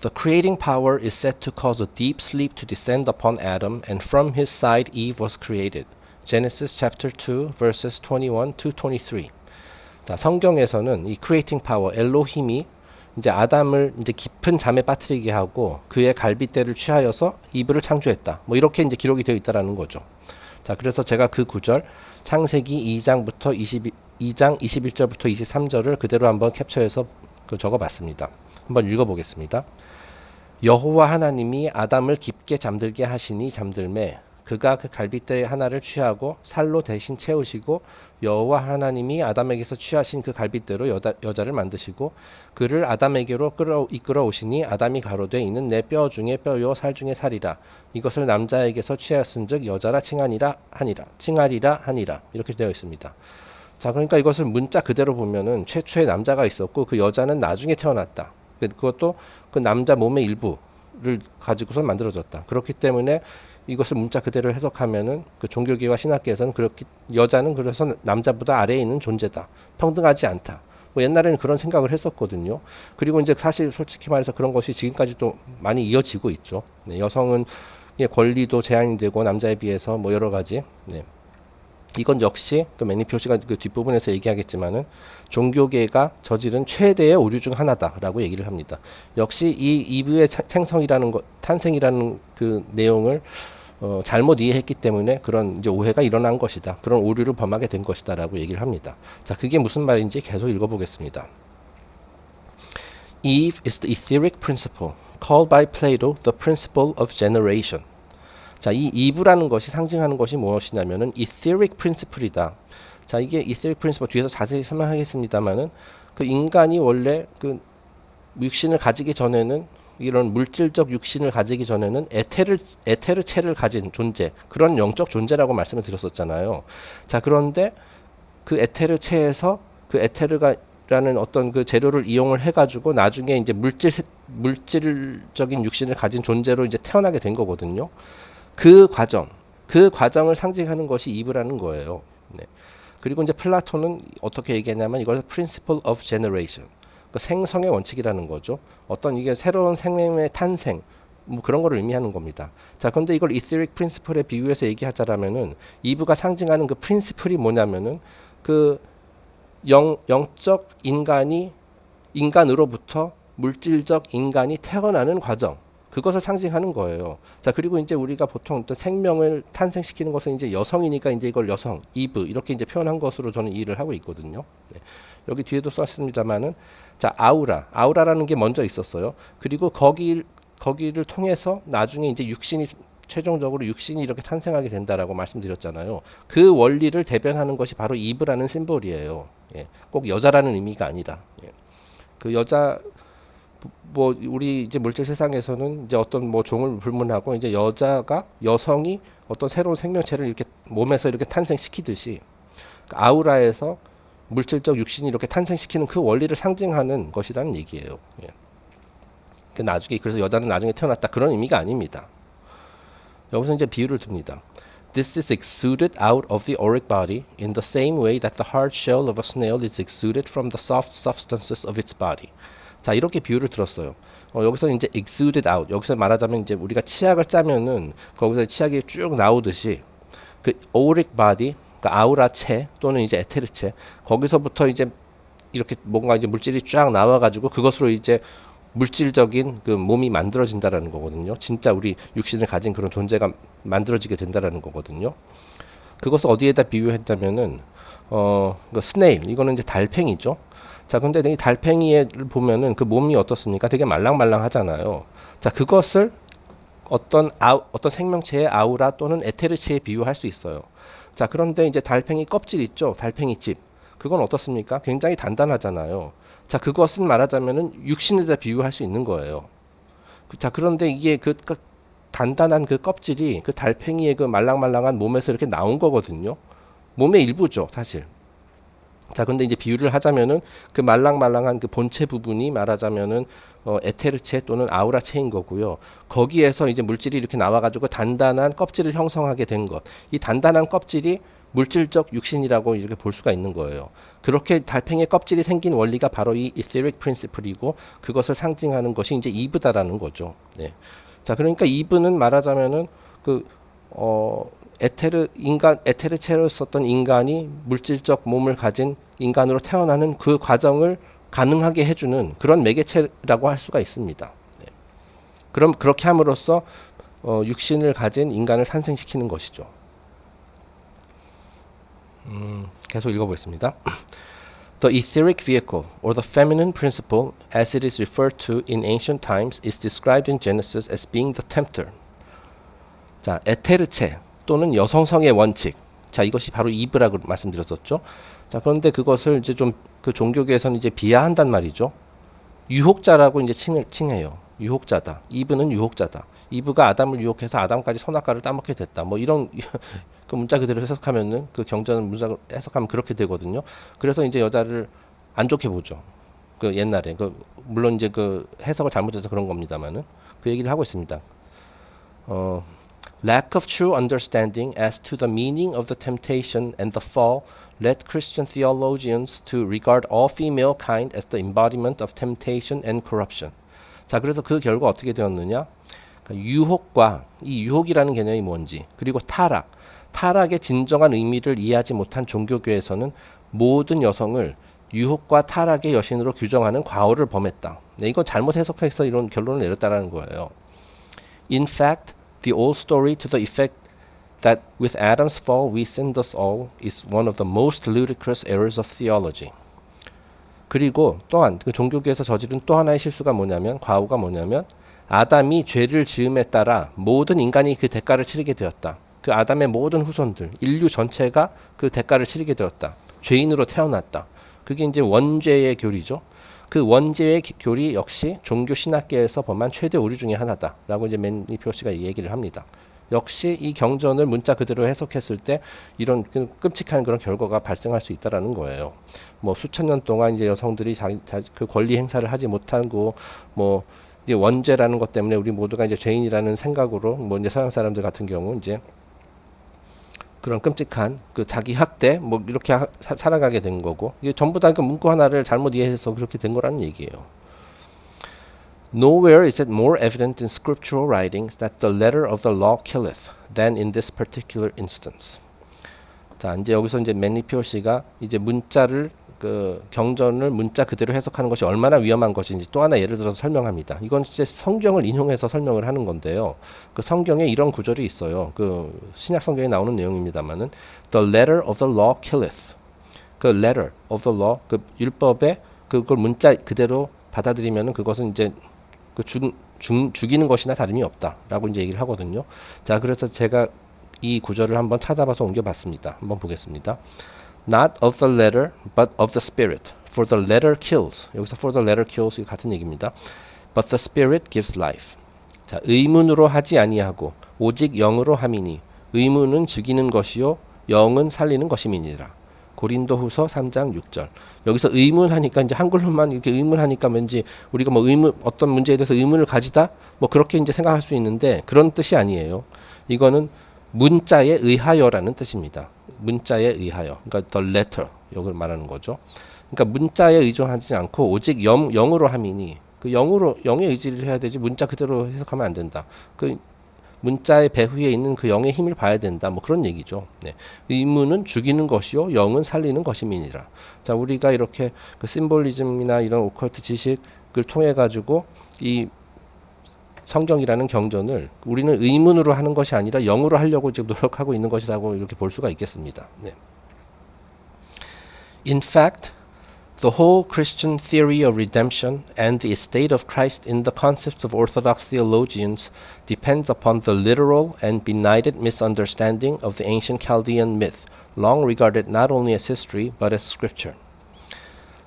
The creating power is said to cause a deep sleep to descend upon Adam, and from his side Eve was created. Genesis chapter 2 verses 21 to 23. 자, 성경에서는 이 creating power, 엘로힘이 이제 아담을 이제 깊은 잠에 빠뜨리게 하고 그의 갈빗대를 취하여서 이브를 창조했다. 뭐 이렇게 이제 기록이 되어 있다라는 거죠. 자, 그래서 제가 그 구절 창세기 2장 21절부터 23절을 그대로 한번 캡처해서 적어봤습니다. 한번 읽어보겠습니다. 여호와 하나님이 아담을 깊게 잠들게 하시니 잠들매 그가 그 갈빗대 하나를 취하고 살로 대신 채우시고 여호와 하나님이 아담에게서 취하신 그 갈빗대로 여자를 만드시고 그를 아담에게로 이끌어 오시니 아담이 가로되 이는 내 뼈 중에 뼈요 살 중에 살이라 이것을 남자에게서 취하였은즉 여자라 칭하리라 하니라 이렇게 되어 있습니다. 자, 그러니까 이것을 문자 그대로 보면은 최초의 남자가 있었고 그 여자는 나중에 태어났다. 그것도 그 남자 몸의 일부를 가지고서 만들어졌다. 그렇기 때문에 이것을 문자 그대로 해석하면은 그 종교계와 신학계에서는 그렇게 여자는 그래서 남자보다 아래에 있는 존재다. 평등하지 않다. 뭐 옛날에는 그런 생각을 했었거든요. 그리고 이제 사실 솔직히 말해서 그런 것이 지금까지도 많이 이어지고 있죠. 네, 여성은 권리도 제한이 되고 남자에 비해서 뭐 여러 가지. 네. 이건 역시 그 매니표 씨가 그 뒷부분에서 얘기하겠지만은 종교계가 저지른 최대의 오류 중 하나다라고 얘기를 합니다. 역시 이 이브의 탄생이라는 그 내용을 잘못 이해했기 때문에 그런 이제 오해가 일어난 것이다. 그런 오류를 범하게 된 것이다라고 얘기를 합니다. 자, 그게 무슨 말인지 계속 읽어보겠습니다. Eve is the etheric principle, called by Plato the principle of generation. 자, 이 이브라는 것이 상징하는 것이 무엇이냐면은 etheric principle이다. 자, 이게 etheric principle 뒤에서 자세히 설명하겠습니다만은 그 인간이 원래 그 육신을 가지기 전에는 이런 물질적 육신을 가지기 전에는 에테르체를 가진 존재, 그런 영적 존재라고 말씀을 드렸었잖아요. 자, 그런데 그 에테르체에서 그 에테르라는 어떤 그 재료를 이용을 해가지고 나중에 이제 물질적인 육신을 가진 존재로 이제 태어나게 된 거거든요. 그 과정을 상징하는 것이 이브라는 거예요. 네. 그리고 이제 플라톤은 어떻게 얘기했냐면 이걸 principle of generation. 그 생성의 원칙이라는 거죠. 어떤 이게 새로운 생명의 탄생 뭐 그런 걸 의미하는 겁니다. 자, 그런데 이걸 이therik principle에 비유해서 얘기하자라면은 이브가 상징하는 그 프린시플이 뭐냐면은 그 영적 인간이 인간으로부터 물질적 인간이 태어나는 과정, 그것을 상징하는 거예요. 자, 그리고 이제 우리가 보통 어떤 생명을 탄생시키는 것은 이제 여성이니까 이제 이걸 여성, 이브 이렇게 이제 표현한 것으로 저는 이해를 하고 있거든요. 네. 여기 뒤에도 썼습니다만은 자, 아우라라는 게 먼저 있었어요. 그리고 거기를 통해서 나중에 이제 육신이 최종적으로 육신이 이렇게 탄생하게 된다라고 말씀드렸잖아요. 그 원리를 대변하는 것이 바로 이브라는 심볼이에요. 예. 꼭 여자라는 의미가 아니라. 예. 그 여자 뭐 우리 이제 물질 세상에서는 이제 어떤 뭐 종을 불문하고 이제 여성이 어떤 새로운 생명체를 이렇게 몸에서 이렇게 탄생시키듯이 그 아우라에서 물질적 육신이 이렇게 탄생시키는 그 원리를 상징하는 것이라는 얘기예요. 예. 그 나중에 그래서 여자는 나중에 태어났다 그런 의미가 아닙니다. 여기서 이제 비유를 듭니다. This is exuded out of the auric body in the same way that the hard shell of a snail is exuded from the soft substances of its body. 자, 이렇게 비유를 들었어요. 여기서 이제 exuded out. 여기서 말하자면 이제 우리가 치약을 짜면은 거기서 치약이 쭉 나오듯이 그 auric body, 그러니까 아우라체 또는 이제 에테르체 거기서부터 이제 이렇게 뭔가 이제 물질이 쫙 나와가지고 그것으로 이제 물질적인 그 몸이 만들어진다라는 거거든요. 진짜 우리 육신을 가진 그런 존재가 만들어지게 된다라는 거거든요. 그것을 어디에다 비유했다면은 그 스네일 이거는 이제 달팽이죠. 자, 근데 이 달팽이를 보면은 그 몸이 어떻습니까? 되게 말랑말랑하잖아요. 자, 그것을 어떤 생명체의 아우라 또는 에테르체에 비유할 수 있어요. 자, 그런데 이제 달팽이 껍질 있죠? 달팽이 집. 그건 어떻습니까? 굉장히 단단하잖아요. 자, 그것은 말하자면은 육신에다 비유할 수 있는 거예요. 자, 그런데 이게 그 단단한 그 껍질이 그 달팽이의 그 말랑말랑한 몸에서 이렇게 나온 거거든요. 몸의 일부죠, 사실. 자, 근데 이제 비유를 하자면은 그 말랑말랑한 그 본체 부분이 말하자면은 에테르체 또는 아우라체인 거고요. 거기에서 이제 물질이 이렇게 나와가지고 단단한 껍질을 형성하게 된 것. 이 단단한 껍질이 물질적 육신이라고 이렇게 볼 수가 있는 거예요. 그렇게 달팽이의 껍질이 생긴 원리가 바로 이 etheric principle이고 그것을 상징하는 것이 이제 이브다라는 거죠. 네. 자, 그러니까 이브는 말하자면은 에테르체로 썼던 인간이 물질적 몸을 가진 인간으로 태어나는 그 과정을 가능하게 해주는 그런 매개체라고 할 수가 있습니다. 네. 그럼 그렇게 함으로써 육신을 가진 인간을 탄생시키는 것이죠. 계속 읽어보겠습니다. The etheric vehicle, or the feminine principle, as it is referred to in ancient times, is described in Genesis as being the tempter. 자, 에테르체 또는 여성성의 원칙. 자, 이것이 바로 이브라고 말씀드렸었죠. 자, 그런데 그것을 이제 좀 그 종교계에서는 이제 비하한단 말이죠. 유혹자라고 이제 칭해요. 유혹자다. 이브는 유혹자다. 이브가 아담을 유혹해서 아담까지 선악과를 따먹게 됐다. 뭐 이런 그 문자 그대로 해석하면은 그 경전 문자 해석하면 그렇게 되거든요. 그래서 이제 여자를 안 좋게 보죠. 그 옛날에 물론 이제 그 해석을 잘못해서 그런 겁니다만은 그 얘기를 하고 있습니다. Lack of true understanding as to the meaning of the temptation and the fall led Christian theologians to regard all female kind as the embodiment of temptation and corruption. 자, 그래서 그 결과 어떻게 되었느냐? 그러니까 유혹과 이 유혹이라는 개념이 뭔지 그리고 타락의 진정한 의미를 이해하지 못한 종교교에서는 모든 여성을 유혹과 타락의 여신으로 규정하는 과오를 범했다. 네, 이거 잘못 해석해서 이런 결론을 내렸다라는 거예요. In fact, the old story to the effect that with Adam's fall we sinned us all is one of the most ludicrous errors of theology. 그리고 또한 그 종교계에서 저지른 또 하나의 실수가 뭐냐면 과오가 뭐냐면 아담이 죄를 지음에 따라 모든 인간이 그 대가를 치르게 되었다. 그 아담의 모든 후손들, 인류 전체가 그 대가를 치르게 되었다. 죄인으로 태어났다. 그게 이제 원죄의 교리죠. 그 원죄의 교리 역시 종교 신학계에서 범한 최대 오류 중에 하나다라고 이제 맨니 표시가 얘기를 합니다. 역시 이 경전을 문자 그대로 해석했을 때 이런 끔찍한 그런 결과가 발생할 수 있다라는 거예요. 뭐 수천 년 동안 이제 여성들이 그 권리 행사를 하지 못하고 뭐 이제 원죄라는 것 때문에 우리 모두가 이제 죄인이라는 생각으로 뭐 이제 서양 사람들 같은 경우 이제 그런 끔찍한 그 자기 학대 뭐 이렇게 살아가게 된 거고, 이게 전부 다 그 문구 하나를 잘못 이해해서 그렇게 된 거라는 얘기예요. Nowhere is it more evident in scriptural writings that the letter of the law killeth than in this particular instance. 자, 이제 여기서 이제 맨리 피어시가 이제 문자를 그 경전을 문자 그대로 해석하는 것이 얼마나 위험한 것인지 또 하나 예를 들어서 설명합니다. 이건 이제 성경을 인용해서 설명을 하는 건데요. 그 성경에 이런 구절이 있어요. 그 신약 성경에 나오는 내용입니다만은 The letter of the law killeth. 그 letter of the law, 그 율법의 그걸 문자 그대로 받아들이면은 그것은 이제 그 죽이는 것이나 다름이 없다라고 이제 얘기를 하거든요. 자, 그래서 제가 이 구절을 한번 찾아봐서 옮겨봤습니다. 한번 보겠습니다. Not of the letter, but of the spirit. For the letter kills. 여기서 for the letter kills 같은 얘기입니다. But the spirit gives life. 자, 의문으로 하지 아니하고 오직 영으로 함이니 의문은 죽이는 것이요 영은 살리는 것임이니라. 고린도후서 3장 6절. 여기서 의문하니까 이제 한글로만 이렇게 의문하니까 왠지 우리가 뭐 어떤 문제에 대해서 의문을 가지다 뭐 그렇게 이제 생각할 수 있는데 그런 뜻이 아니에요. 이거는 문자에 의하여라는 뜻입니다. 문자에 의하여. 그러니까 the letter 이걸 말하는 거죠. 그러니까 문자에 의존하지 않고 오직 영으로 함이니 그 영의 의지를 해야 되지 문자 그대로 해석하면 안 된다. 그 문자의 배후에 있는 그 영의 힘을 봐야 된다. 뭐 그런 얘기죠. 네. 의문은 죽이는 것이요 영은 살리는 것임이니라. 자, 우리가 이렇게 그 심볼리즘이나 이런 오컬트 지식을 통해 가지고 이 성경이라는 경전을 우리는 의문으로 하는 것이 아니라 영으로 하려고 지금 노력하고 있는 것이라고 이렇게 볼 수가 있겠습니다. 네. In fact, the whole Christian theory of redemption and the estate of Christ in the concepts of Orthodox theologians depends upon the literal and benighted misunderstanding of the ancient Chaldean myth, long regarded not only as history but as scripture.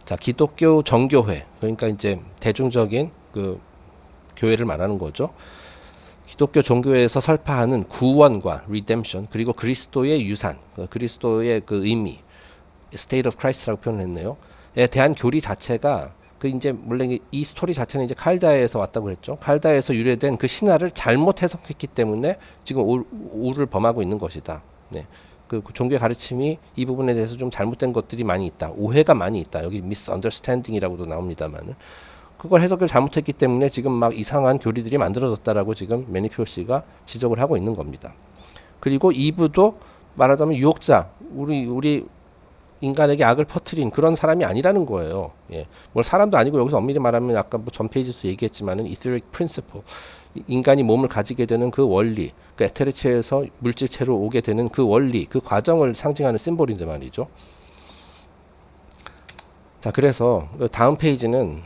자, 기독교 정교회, 그러니까 이제 대중적인 그 교회를 말하는 거죠. 기독교 종교에서 설파하는 구원과 redemption 그리고 그리스도의 유산, 그리스도의 그 의미, state of Christ라고 표현했네요. 에 대한 교리 자체가 그 이제 원래 이 스토리 자체는 이제 칼다에서 왔다고 했죠. 칼다에서 유래된 그 신화를 잘못 해석했기 때문에 지금 오를 범하고 있는 것이다. 네. 그 종교의 가르침이 이 부분에 대해서 좀 잘못된 것들이 많이 있다. 오해가 많이 있다. 여기 misunderstanding이라고도 나옵니다만은 그걸 해석을 잘못했기 때문에 지금 막 이상한 교리들이 만들어졌다라고 지금 매니 피어시가 지적을 하고 있는 겁니다. 그리고 2부도 말하자면 유혹자, 우리 인간에게 악을 퍼뜨린 그런 사람이 아니라는 거예요. 예. 뭘 사람도 아니고 여기서 엄밀히 말하면 아까 뭐 전 페이지에서 얘기했지만은 etheric principle, 인간이 몸을 가지게 되는 그 원리, 그 에테르체에서 물질체로 오게 되는 그 원리, 그 과정을 상징하는 심볼인데 말이죠. 자, 그래서 다음 페이지는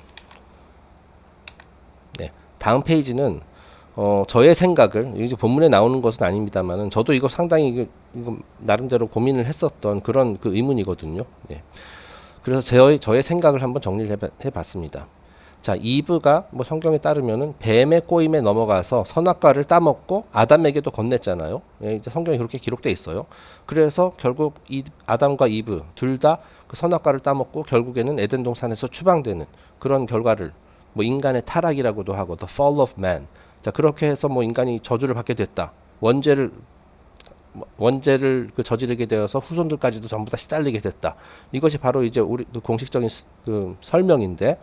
저의 생각을 이제 본문에 나오는 것은 아닙니다만은 저도 이거 상당히 이거 나름대로 고민을 했었던 그런 그 의문이거든요. 네. 그래서 저의 생각을 한번 정리를 해봤습니다. 자, 이브가 뭐 성경에 따르면은 뱀의 꼬임에 넘어가서 선악과를 따먹고 아담에게도 건넸잖아요. 예, 이제 성경에 그렇게 기록돼 있어요. 그래서 결국 아담과 이브 둘 다 그 선악과를 따먹고 결국에는 에덴 동산에서 추방되는 그런 결과를 뭐 인간의 타락이라고도 하고 the fall of man. 자, 그렇게 해서 뭐 인간이 저주를 받게 됐다. 원죄를 그 저지르게 되어서 후손들까지도 전부 다 시달리게 됐다. 이것이 바로 이제 우리 공식적인 그 설명인데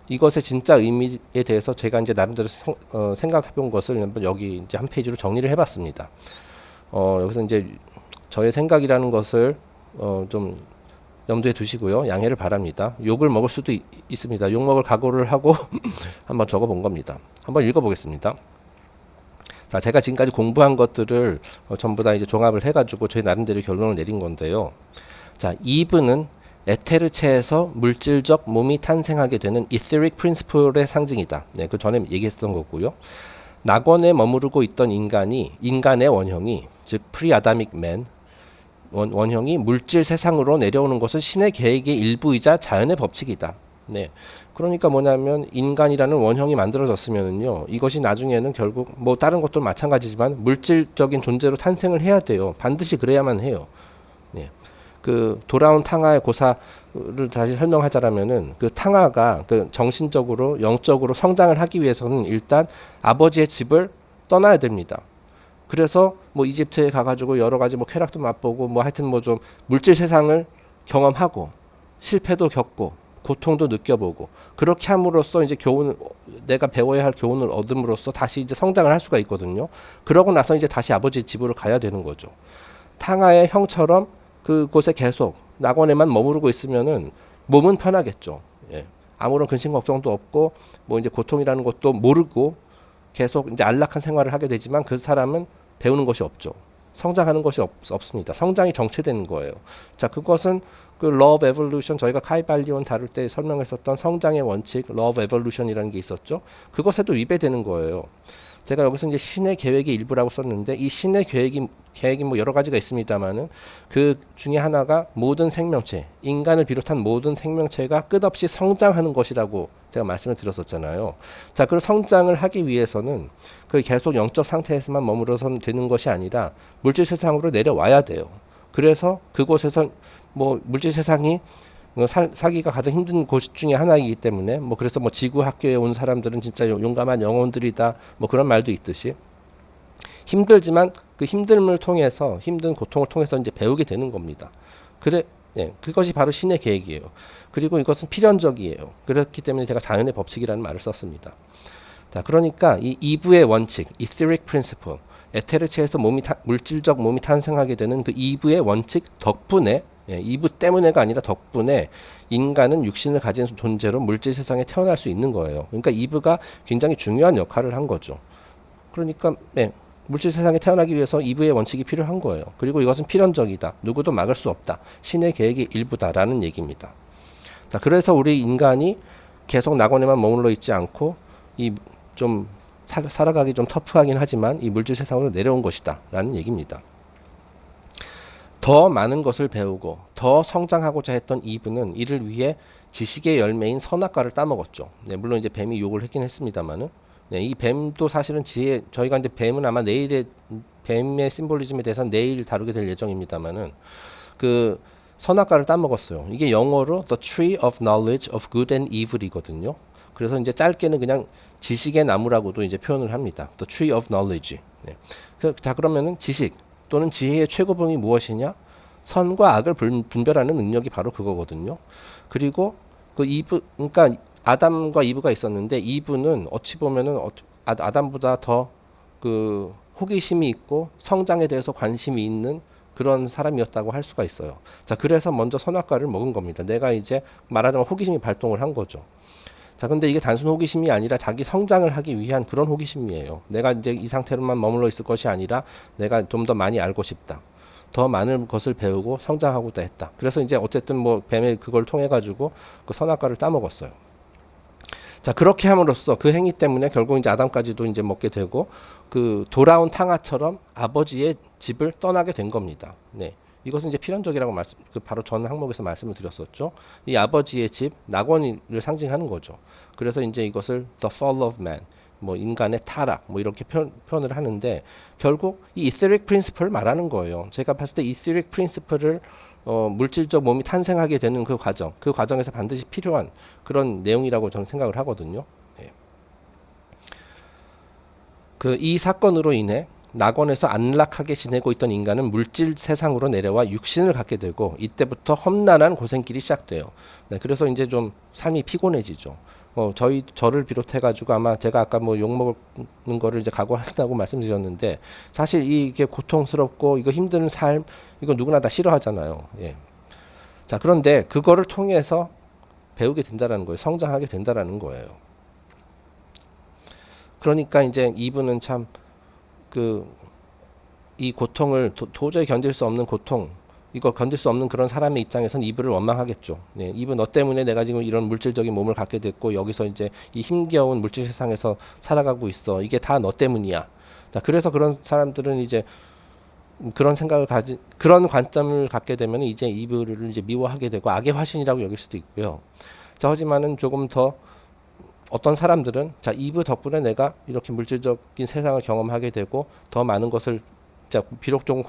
이것의 진짜 의미에 대해서 제가 이제 나름대로 생각해 본 것을 여기 이제 한 페이지로 정리를 해봤습니다. 여기서 이제 저의 생각이라는 것을 좀 염두에 두시고요. 양해를 바랍니다. 욕을 먹을 수도 있습니다. 욕 먹을 각오를 하고 한번 적어 본 겁니다. 한번 읽어보겠습니다. 자, 제가 지금까지 공부한 것들을 전부 다 이제 종합을 해가지고 저희 나름대로 결론을 내린 건데요. 자, 이브는 에테르체에서 물질적 몸이 탄생하게 되는 etheric principle의 상징이다. 네, 그 전에 얘기했던 거고요. 낙원에 머무르고 있던 인간의 원형이 즉 pre-Adamic man 원형이 물질 세상으로 내려오는 것은 신의 계획의 일부이자 자연의 법칙이다. 네. 그러니까 뭐냐면 인간이라는 원형이 만들어졌으면은요. 이것이 나중에는 결국 뭐 다른 것도 마찬가지지만 물질적인 존재로 탄생을 해야 돼요. 반드시 그래야만 해요. 네. 그 돌아온 탕하의 고사를 다시 설명하자면은 그 탕하가 그 정신적으로 영적으로 성장을 하기 위해서는 일단 아버지의 집을 떠나야 됩니다. 그래서 뭐 이집트에 가가지고 여러 가지 뭐 쾌락도 맛보고 뭐 하여튼 뭐 좀 물질 세상을 경험하고 실패도 겪고 고통도 느껴보고 그렇게 함으로써 이제 교훈 내가 배워야 할 교훈을 얻음으로써 다시 이제 성장을 할 수가 있거든요. 그러고 나서 이제 다시 아버지 집으로 가야 되는 거죠. 탕하의 형처럼 그곳에 계속 낙원에만 머무르고 있으면은 몸은 편하겠죠. 예. 아무런 근심 걱정도 없고 뭐 이제 고통이라는 것도 모르고 계속 이제 안락한 생활을 하게 되지만 그 사람은 배우는 것이 없죠. 성장하는 것이 없습니다. 성장이 정체되는 거예요. 자, 그것은 그 Law of Evolution 저희가 카이발리온 다룰 때 설명했었던 성장의 원칙 Law of Evolution이라는 게 있었죠. 그것에도 위배되는 거예요. 제가 여기서 이제 신의 계획의 일부라고 썼는데 이 신의 계획이 뭐 여러 가지가 있습니다만은 그 중에 하나가 모든 생명체, 인간을 비롯한 모든 생명체가 끝없이 성장하는 것이라고 제가 말씀을 드렸었잖아요. 자, 그 성장을 하기 위해서는 그 계속 영적 상태에서만 머물러서는 되는 것이 아니라 물질 세상으로 내려와야 돼요. 그래서 그곳에서 뭐 물질 세상이 살기가 가장 힘든 곳 중에 하나이기 때문에 뭐 그래서 뭐 지구 학교에 온 사람들은 진짜 용감한 영혼들이다 뭐 그런 말도 있듯이 힘들지만 그 힘듦을 통해서 힘든 고통을 통해서 이제 배우게 되는 겁니다. 그래, 예, 그것이 바로 신의 계획이에요. 그리고 이것은 필연적이에요. 그렇기 때문에 제가 자연의 법칙이라는 말을 썼습니다. 자, 그러니까 이 이브의 원칙, etheric principle, 에테르체에서 물질적 몸이 탄생하게 되는 그 이브의 원칙 덕분에 예, 이브 때문에가 아니라 덕분에 인간은 육신을 가진 존재로 물질 세상에 태어날 수 있는 거예요. 그러니까 이브가 굉장히 중요한 역할을 한 거죠. 그러니까 예, 물질 세상에 태어나기 위해서 이브의 원칙이 필요한 거예요. 그리고 이것은 필연적이다. 누구도 막을 수 없다. 신의 계획의 일부다라는 얘기입니다. 자, 그래서 우리 인간이 계속 낙원에만 머물러 있지 않고 이 좀 살아가기 좀 터프하긴 하지만 이 물질 세상으로 내려온 것이다 라는 얘기입니다. 더 많은 것을 배우고 더 성장하고자 했던 이브는 이를 위해 지식의 열매인 선악과를 따먹었죠. 네, 물론 이제 뱀이 욕을 했긴 했습니다만은 네, 이 뱀도 사실은 저희가 이제 뱀은 아마 내일의 뱀의 심볼리즘에 대해서는 내일 다루게 될 예정입니다만은 그 선악과를 따먹었어요. 이게 영어로 The Tree of Knowledge of Good and Evil이거든요. 그래서 이제 짧게는 그냥 지식의 나무라고도 이제 표현을 합니다. The Tree of Knowledge. 네. 자, 그러면은 지식 또는 지혜의 최고봉이 무엇이냐? 선과 악을 분별하는 능력이 바로 그거거든요. 그리고 그 그러니까 아담과 이브가 있었는데 이브는 어찌 보면은 아담보다 더 그 호기심이 있고 성장에 대해서 관심이 있는 그런 사람이었다고 할 수가 있어요. 자, 그래서 먼저 선악과를 먹은 겁니다. 내가 이제 말하자면 호기심이 발동을 한 거죠. 자, 근데 이게 단순 호기심이 아니라 자기 성장을 하기 위한 그런 호기심이에요. 내가 이제 이 상태로만 머물러 있을 것이 아니라 내가 좀 더 많이 알고 싶다. 더 많은 것을 배우고 성장하고자 했다. 그래서 이제 어쨌든 뭐 뱀의 그걸 통해 가지고 그 선악과를 따먹었어요. 자, 그렇게 함으로써 그 행위 때문에 결국 이제 아담까지도 이제 먹게 되고 그 돌아온 탕아처럼 아버지의 집을 떠나게 된 겁니다. 네. 이것은 이제 필연적이라고 바로 전 항목에서 말씀을 드렸었죠. 이 아버지의 집, 낙원을 상징하는 거죠. 그래서 이제 이것을 The Fall of Man, 뭐 인간의 타락, 뭐 이렇게 표현을 하는데 결국 이 Etheric Principle을 말하는 거예요. 제가 봤을 때 Etheric Principle을 물질적 몸이 탄생하게 되는 그 과정에서 반드시 필요한 그런 내용이라고 저는 생각을 하거든요. 예. 이 사건으로 인해 낙원에서 안락하게 지내고 있던 인간은 물질 세상으로 내려와 육신을 갖게 되고 이때부터 험난한 고생길이 시작돼요. 네, 그래서 이제 좀 삶이 피곤해지죠. 저를 비롯해가지고 아마 제가 아까 뭐 욕먹는 거를 이제 각오한다고 말씀드렸는데 사실 이게 고통스럽고 이거 힘든 삶 이거 누구나 다 싫어하잖아요. 예. 자, 그런데 그거를 통해서 배우게 된다라는 거예요. 성장하게 된다라는 거예요. 그러니까 이제 이분은 참 이 고통을 도저히 견딜 수 없는 고통, 이거 견딜 수 없는 그런 사람의 입장에선 이브를 원망하겠죠. 네, 이브 너 때문에 내가 지금 이런 물질적인 몸을 갖게 됐고 여기서 이제 이 힘겨운 물질 세상에서 살아가고 있어. 이게 다 너 때문이야. 자, 그래서 그런 사람들은 이제 그런 생각을 그런 관점을 갖게 되면 이제 이브를 이제 미워하게 되고 악의 화신이라고 여길 수도 있고요. 자, 하지만은 조금 더 어떤 사람들은 자, 이브 덕분에 내가 이렇게 물질적인 세상을 경험하게 되고 더 많은 것을 자, 비록 조금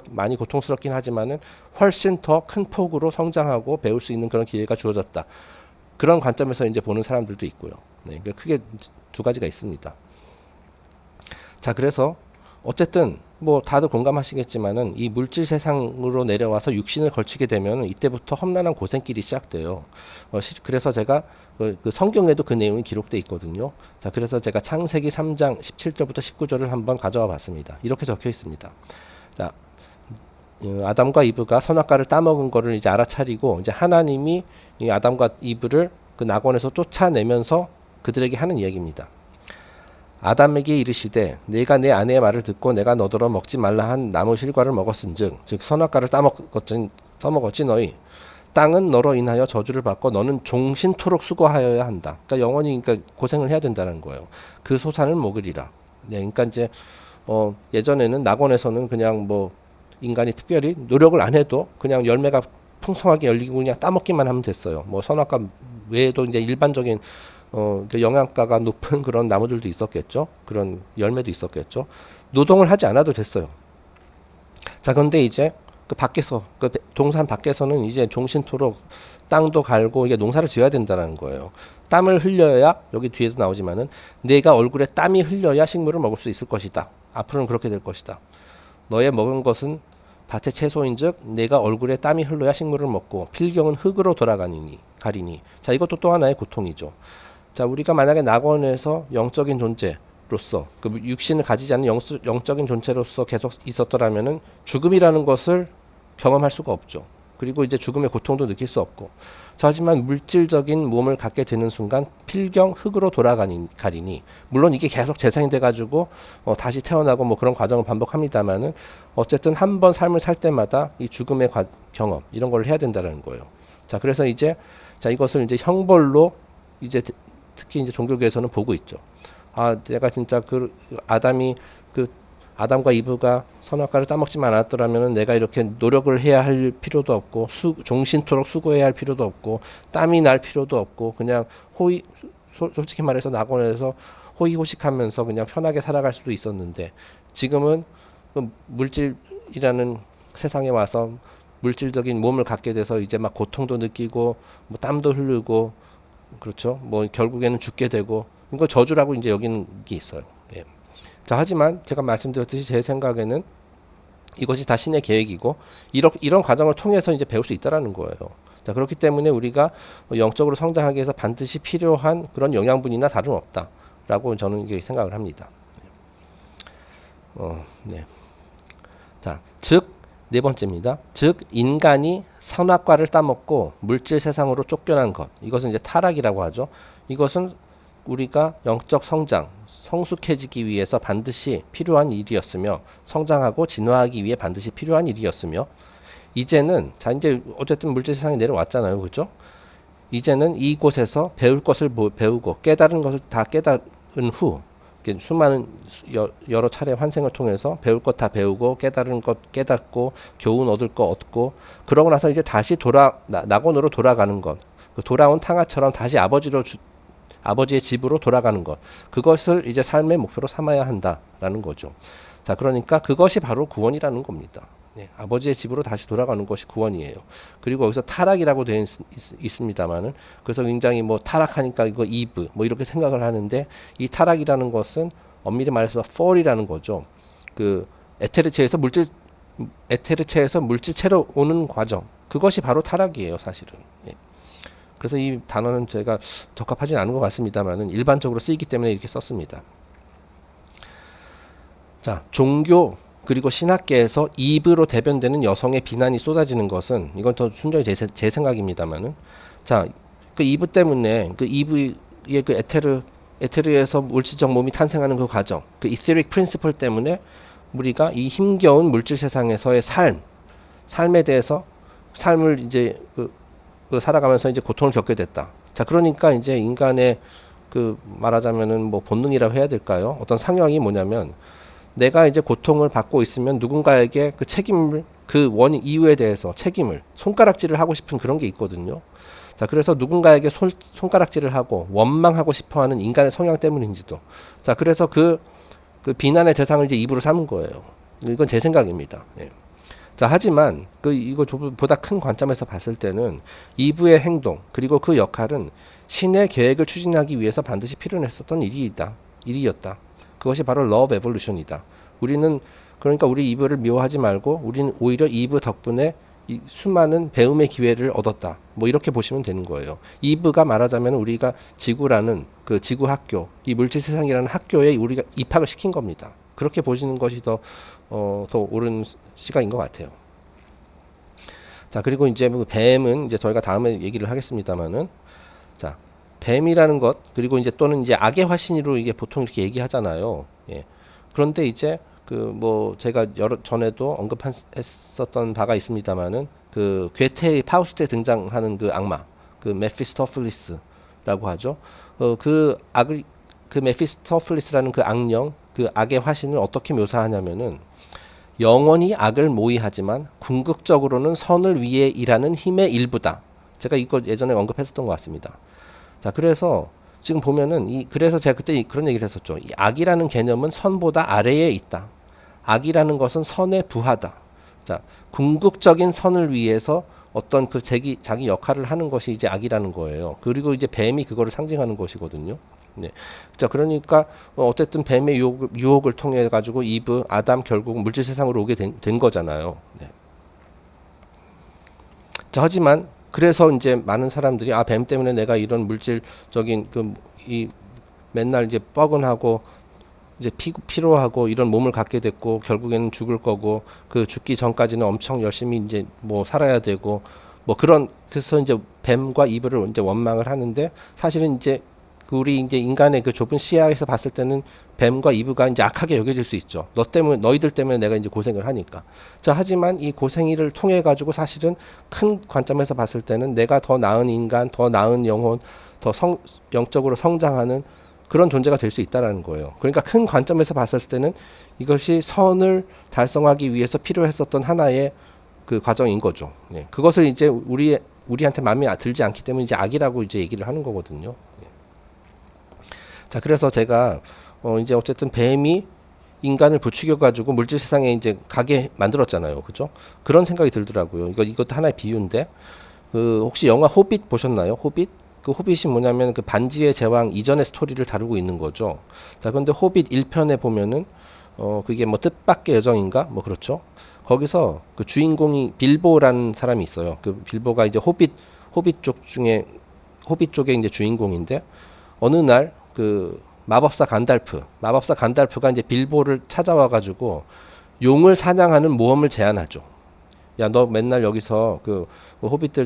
많이 고통스럽긴 하지만은 훨씬 더 큰 폭으로 성장하고 배울 수 있는 그런 기회가 주어졌다. 그런 관점에서 이제 보는 사람들도 있고요. 네, 그러니까 크게 두 가지가 있습니다. 자, 그래서 어쨌든 뭐 다들 공감하시겠지만은 이 물질 세상으로 내려와서 육신을 걸치게 되면 이때부터 험난한 고생길이 시작돼요. 그래서 제가 그 성경에도 그 내용이 기록돼 있거든요. 자, 그래서 제가 창세기 3장 17절부터 19절을 한번 가져와 봤습니다. 이렇게 적혀 있습니다. 자, 아담과 이브가 선악과를 따먹은 거를 이제 알아차리고 이제 하나님이 이 아담과 이브를 그 낙원에서 쫓아내면서 그들에게 하는 이야기입니다. 아담에게 이르시되 내가 내 아내의 말을 듣고 내가 너더러 먹지 말라 한 나무 실과를 먹었은즉 즉 선악과를 따먹었지 너희 땅은 너로 인하여 저주를 받고 너는 종신토록 수고하여야 한다. 그러니까 영원히 그러니까 고생을 해야 된다는 거예요. 그 소산을 먹으리라. 네, 그러니까 이제 예전에는 낙원에서는 그냥 뭐 인간이 특별히 노력을 안 해도 그냥 열매가 풍성하게 열리고 그냥 따먹기만 하면 됐어요. 뭐 선악과 외에도 이제 일반적인 영양가가 높은 그런 나무들도 있었겠죠. 그런 열매도 있었겠죠. 노동을 하지 않아도 됐어요. 자, 그런데 이제 그 밖에서 그 동산 밖에서는 이제 종신토록 땅도 갈고 이게 농사를 지어야 된다는 거예요. 땀을 흘려야 여기 뒤에도 나오지만은 내가 얼굴에 땀이 흘려야 식물을 먹을 수 있을 것이다. 앞으로는 그렇게 될 것이다. 너의 먹은 것은 밭의 채소인즉 내가 얼굴에 땀이 흘러야 식물을 먹고 필경은 흙으로 돌아가리니. 자, 이것도 또 하나의 고통이죠. 자, 우리가 만약에 낙원에서 영적인 존재로서 그 육신을 가지지 않는 영적인 존재로서 계속 있었더라면은 죽음이라는 것을 경험할 수가 없죠. 그리고 이제 죽음의 고통도 느낄 수 없고. 자, 하지만 물질적인 몸을 갖게 되는 순간 필경 흙으로 돌아가리니 물론 이게 계속 재생이 돼가지고 다시 태어나고 뭐 그런 과정을 반복합니다만은 어쨌든 한 번 삶을 살 때마다 이 죽음의 경험 이런 걸 해야 된다는 거예요. 자, 그래서 이제 자 이것을 이제 형벌로 이제 특히 이제 종교계에서는 보고 있죠. 아, 내가 진짜 그 아담과 이브가 선악과를 따먹지만 않았더라면 내가 이렇게 노력을 해야 할 필요도 없고 종신토록 수고해야 할 필요도 없고 땀이 날 필요도 없고 그냥 솔직히 말해서 낙원에서 호의호식하면서 그냥 편하게 살아갈 수도 있었는데 지금은 그 물질이라는 세상에 와서 물질적인 몸을 갖게 돼서 이제 막 고통도 느끼고 뭐 땀도 흐르고 그렇죠. 뭐 결국에는 죽게 되고 이거 저주라고 이제 여기는 게 있어요. 예. 자, 하지만 제가 말씀드렸듯이 제 생각에는 이것이 다 신의 계획이고 이런 과정을 통해서 이제 배울 수 있다라는 거예요. 자, 그렇기 때문에 우리가 영적으로 성장하기 위해서 반드시 필요한 그런 영양분이나 다름없다라고 저는 이게 생각을 합니다. 네. 자, 즉 네 번째입니다. 즉 인간이 선악과를 따먹고 물질 세상으로 쫓겨난 것. 이것은 이제 타락이라고 하죠. 이것은 우리가 영적 성장, 성숙해지기 위해서 반드시 필요한 일이었으며 성장하고 진화하기 위해 반드시 필요한 일이었으며 이제는 자 이제 어쨌든 물질 세상에 내려왔잖아요. 그렇죠? 이제는 이곳에서 배울 것을 배우고 깨달은 것을 다 깨달은 후 수많은 여러 차례 환생을 통해서 배울 것 다 배우고 깨달은 것 깨닫고 교훈 얻을 거 얻고 그러고 나서 이제 다시 낙원으로 돌아가는 것. 그 돌아온 탕아처럼 다시 아버지의 집으로 돌아가는 것. 그것을 이제 삶의 목표로 삼아야 한다라는 거죠. 자, 그러니까 그것이 바로 구원이라는 겁니다. 네, 아버지의 집으로 다시 돌아가는 것이 구원이에요. 그리고 여기서 타락이라고 되어 있습니다만은 그래서 굉장히 뭐 타락하니까 이거 이브 뭐 이렇게 생각을 하는데 이 타락이라는 것은 엄밀히 말해서 fall이라는 거죠. 그 에테르체에서 물질체로 오는 과정. 그것이 바로 타락이에요, 사실은. 예. 그래서 이 단어는 제가 적합하진 않은 것 같습니다만은 일반적으로 쓰이기 때문에 이렇게 썼습니다. 자, 종교 그리고 신학계에서 이브로 대변되는 여성의 비난이 쏟아지는 것은 이건 더 순전히 제 생각입니다만은 자, 그 이브 때문에 그 이브의 그 에테르에서 물질적 몸이 탄생하는 그 과정, 그 이테릭 프린시플 때문에 우리가 이 힘겨운 물질 세상에서의 삶에 대해서 삶을 이제 살아가면서 이제 고통을 겪게 됐다. 자, 그러니까 이제 인간의 그 말하자면은 뭐 본능이라고 해야 될까요? 어떤 상황이 뭐냐면 내가 이제 고통을 받고 있으면 누군가에게 그 책임을 그 원인 이유에 대해서 책임을 손가락질을 하고 싶은 그런 게 있거든요. 자, 그래서 누군가에게 손가락질을 하고 원망하고 싶어하는 인간의 성향 때문인지도. 자, 그래서 그 비난의 대상을 이제 입으로 삼은 거예요. 이건 제 생각입니다. 예. 자, 하지만 이거 보다 큰 관점에서 봤을 때는 이브의 행동 그리고 그 역할은 신의 계획을 추진하기 위해서 반드시 필요했었던 일이었다. 그것이 바로 Law of Evolution이다 우리는 그러니까 우리 이브를 미워하지 말고 우리는 오히려 이브 덕분에 이 수많은 배움의 기회를 얻었다. 뭐 이렇게 보시면 되는 거예요. 이브가 말하자면 우리가 지구라는 그 지구 학교, 이 물질 세상이라는 학교에 우리가 입학을 시킨 겁니다. 그렇게 보시는 것이 더 옳은 시각인 것 같아요. 자, 그리고 이제 뱀은 이제 저희가 다음에 얘기를 하겠습니다만은, 자, 뱀이라는 것, 그리고 이제 또는 이제 악의 화신으로 이게 보통 이렇게 얘기하잖아요. 예. 그런데 이제 그 뭐 제가 여러 전에도 언급했었던 바가 있습니다만은, 그 괴테의 파우스트에 등장하는 그 악마, 그 메피스토플리스라고 하죠. 그 메피스토플리스라는 그 악령, 그 악의 화신을 어떻게 묘사하냐면은, 영원히 악을 모의하지만 궁극적으로는 선을 위해 일하는 힘의 일부다. 제가 이거 예전에 언급했었던 것 같습니다. 자, 그래서 지금 보면은 그래서 제가 그때 그런 얘기를 했었죠. 이 악이라는 개념은 선보다 아래에 있다. 악이라는 것은 선에 부하다. 자, 궁극적인 선을 위해서 어떤 그 자기 역할을 하는 것이 이제 악이라는 거예요. 그리고 이제 뱀이 그거를 상징하는 것이거든요. 네. 자, 그러니까 어쨌든 뱀의 유혹을 통해 가지고 이브, 아담 결국 물질 세상으로 오게 된 거잖아요. 네. 자, 하지만 그래서 이제 많은 사람들이 뱀 때문에 내가 이런 물질적인 이 맨날 이제 뻐근하고 이제 피로하고 이런 몸을 갖게 됐고 결국에는 죽을 거고 그 죽기 전까지는 엄청 열심히 이제 뭐 살아야 되고 뭐 그래서 이제 뱀과 이브를 이제 원망을 하는데, 사실은 이제 우리 이제 인간의 그 좁은 시야에서 봤을 때는 뱀과 이브가 이제 악하게 여겨질 수 있죠. 너희들 때문에 내가 이제 고생을 하니까. 자, 하지만 이 고생이를 통해 가지고 사실은 큰 관점에서 봤을 때는 내가 더 나은 인간, 더 나은 영혼, 더 영적으로 성장하는 그런 존재가 될 수 있다라는 거예요. 그러니까 큰 관점에서 봤을 때는 이것이 선을 달성하기 위해서 필요했었던 하나의 그 과정인 거죠. 네. 그것을 이제 우리한테 마음에 들지 않기 때문에 이제 악이라고 이제 얘기를 하는 거거든요. 네. 자, 그래서 제가 이제 어쨌든 뱀이 인간을 부추겨 가지고 물질 세상에 이제 가게 만들었잖아요. 그죠? 그런 생각이 들더라고요. 이것도 하나의 비유인데, 혹시 영화 호빗 보셨나요? 호빗? 그 호빗이 뭐냐면 그 반지의 제왕 이전의 스토리를 다루고 있는 거죠. 자, 그런데 호빗 1편에 보면은 그게 뭐 뜻밖의 여정인가? 뭐 그렇죠. 거기서 그 주인공이 빌보라는 사람이 있어요. 그 빌보가 이제 호빗 쪽의 이제 주인공인데, 어느 날 그 마법사 간달프가 이제 빌보를 찾아와 가지고 용을 사냥하는 모험을 제안하죠. 야, 너 맨날 여기서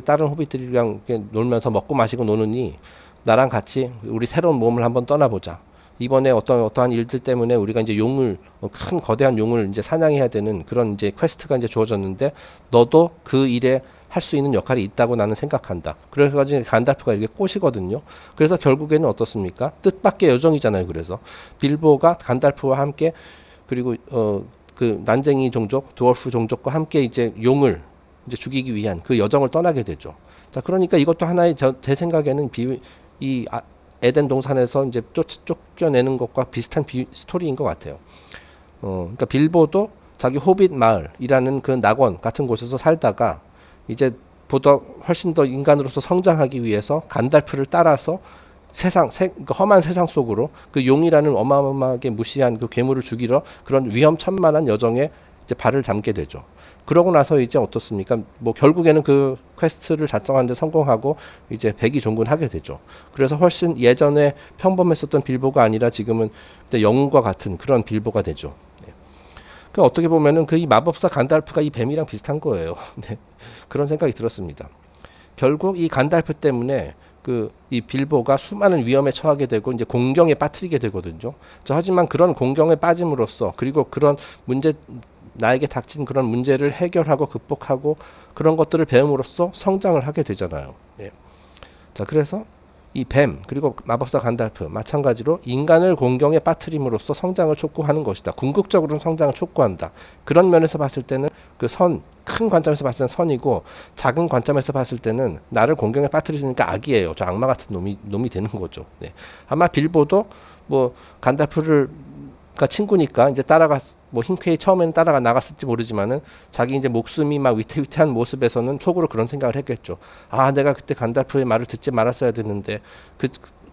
다른 호빗들이랑 놀면서 먹고 마시고 노느니 나랑 같이 우리 새로운 모험을 한번 떠나보자. 이번에 어떠한 일들 때문에 우리가 이제 큰 거대한 용을 이제 사냥해야 되는 그런 이제 퀘스트가 이제 주어졌는데, 너도 그 일에 할 수 있는 역할이 있다고 나는 생각한다. 그래가지고 간달프가 이렇게 꼬시거든요. 그래서 결국에는 어떻습니까? 뜻밖의 여정이잖아요. 그래서 빌보가 간달프와 함께, 그리고 그 난쟁이 종족, 드워프 종족과 함께 이제 용을 이제 죽이기 위한 그 여정을 떠나게 되죠. 자, 그러니까 이것도 하나의 제 생각에는 에덴 동산에서 이제 쫓겨내는 것과 비슷한 스토리인 것 같아요. 그러니까 빌보도 자기 호빗 마을이라는 그 낙원 같은 곳에서 살다가 이제 훨씬 더 인간으로서 성장하기 위해서 간달프를 따라서 그 험한 세상 속으로 그 용이라는 어마어마하게 무시한 그 괴물을 죽이러 그런 위험천만한 여정에 이제 발을 담게 되죠. 그러고 나서 이제 어떻습니까? 뭐 결국에는 그 퀘스트를 달성하는데 성공하고 이제 백의종군하게 되죠. 그래서 훨씬 예전에 평범했었던 빌보가 아니라 지금은 영웅과 같은 그런 빌보가 되죠. 네. 그 어떻게 보면은 이 마법사 간달프가 이 뱀이랑 비슷한 거예요. 네. 그런 생각이 들었습니다. 결국 이 간달프 때문에 이 빌보가 수많은 위험에 처하게 되고 이제 공경에 빠뜨리게 되거든요. 하지만 그런 공경에 빠짐으로써, 그리고 그런 나에게 닥친 그런 문제를 해결하고 극복하고 그런 것들을 배움으로써 성장을 하게 되잖아요. 예. 자, 그래서 이 뱀 그리고 마법사 간달프 마찬가지로 인간을 공경에 빠뜨림으로써 성장을 촉구하는 것이다. 궁극적으로는 성장을 촉구한다. 그런 면에서 봤을 때는 큰 관점에서 봤을 때는 선이고, 작은 관점에서 봤을 때는 나를 공경에 빠뜨리니까 악이에요. 저 악마 같은 놈이 되는 거죠. 네. 아마 빌보도 뭐 간달프를 친구니까 이제 뭐 힘쾌히 처음에는 따라가 나갔을지 모르지만은 자기 이제 목숨이 막 위태위태한 모습에서는 속으로 그런 생각을 했겠죠. 내가 그때 간달프의 말을 듣지 말았어야 됐는데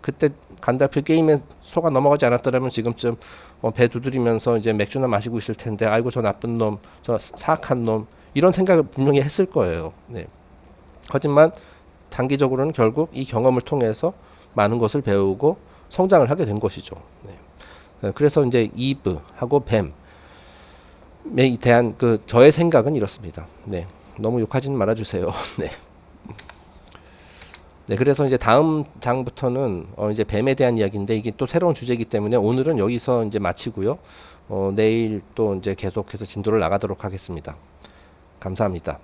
그때 간달프 게임에 속아 넘어가지 않았더라면 지금쯤 배 두드리면서 이제 맥주나 마시고 있을 텐데, 아이고 저 나쁜 놈, 저 사악한 놈, 이런 생각을 분명히 했을 거예요. 네. 하지만 장기적으로는 결국 이 경험을 통해서 많은 것을 배우고 성장을 하게 된 것이죠. 네. 그래서 이제 이브하고 뱀에 대한 그 저의 생각은 이렇습니다. 네. 너무 욕하지는 말아주세요. 네. 네, 그래서 이제 다음 장부터는 이제 뱀에 대한 이야기인데, 이게 또 새로운 주제이기 때문에 오늘은 여기서 이제 마치고요. 내일 또 이제 계속해서 진도를 나가도록 하겠습니다. 감사합니다.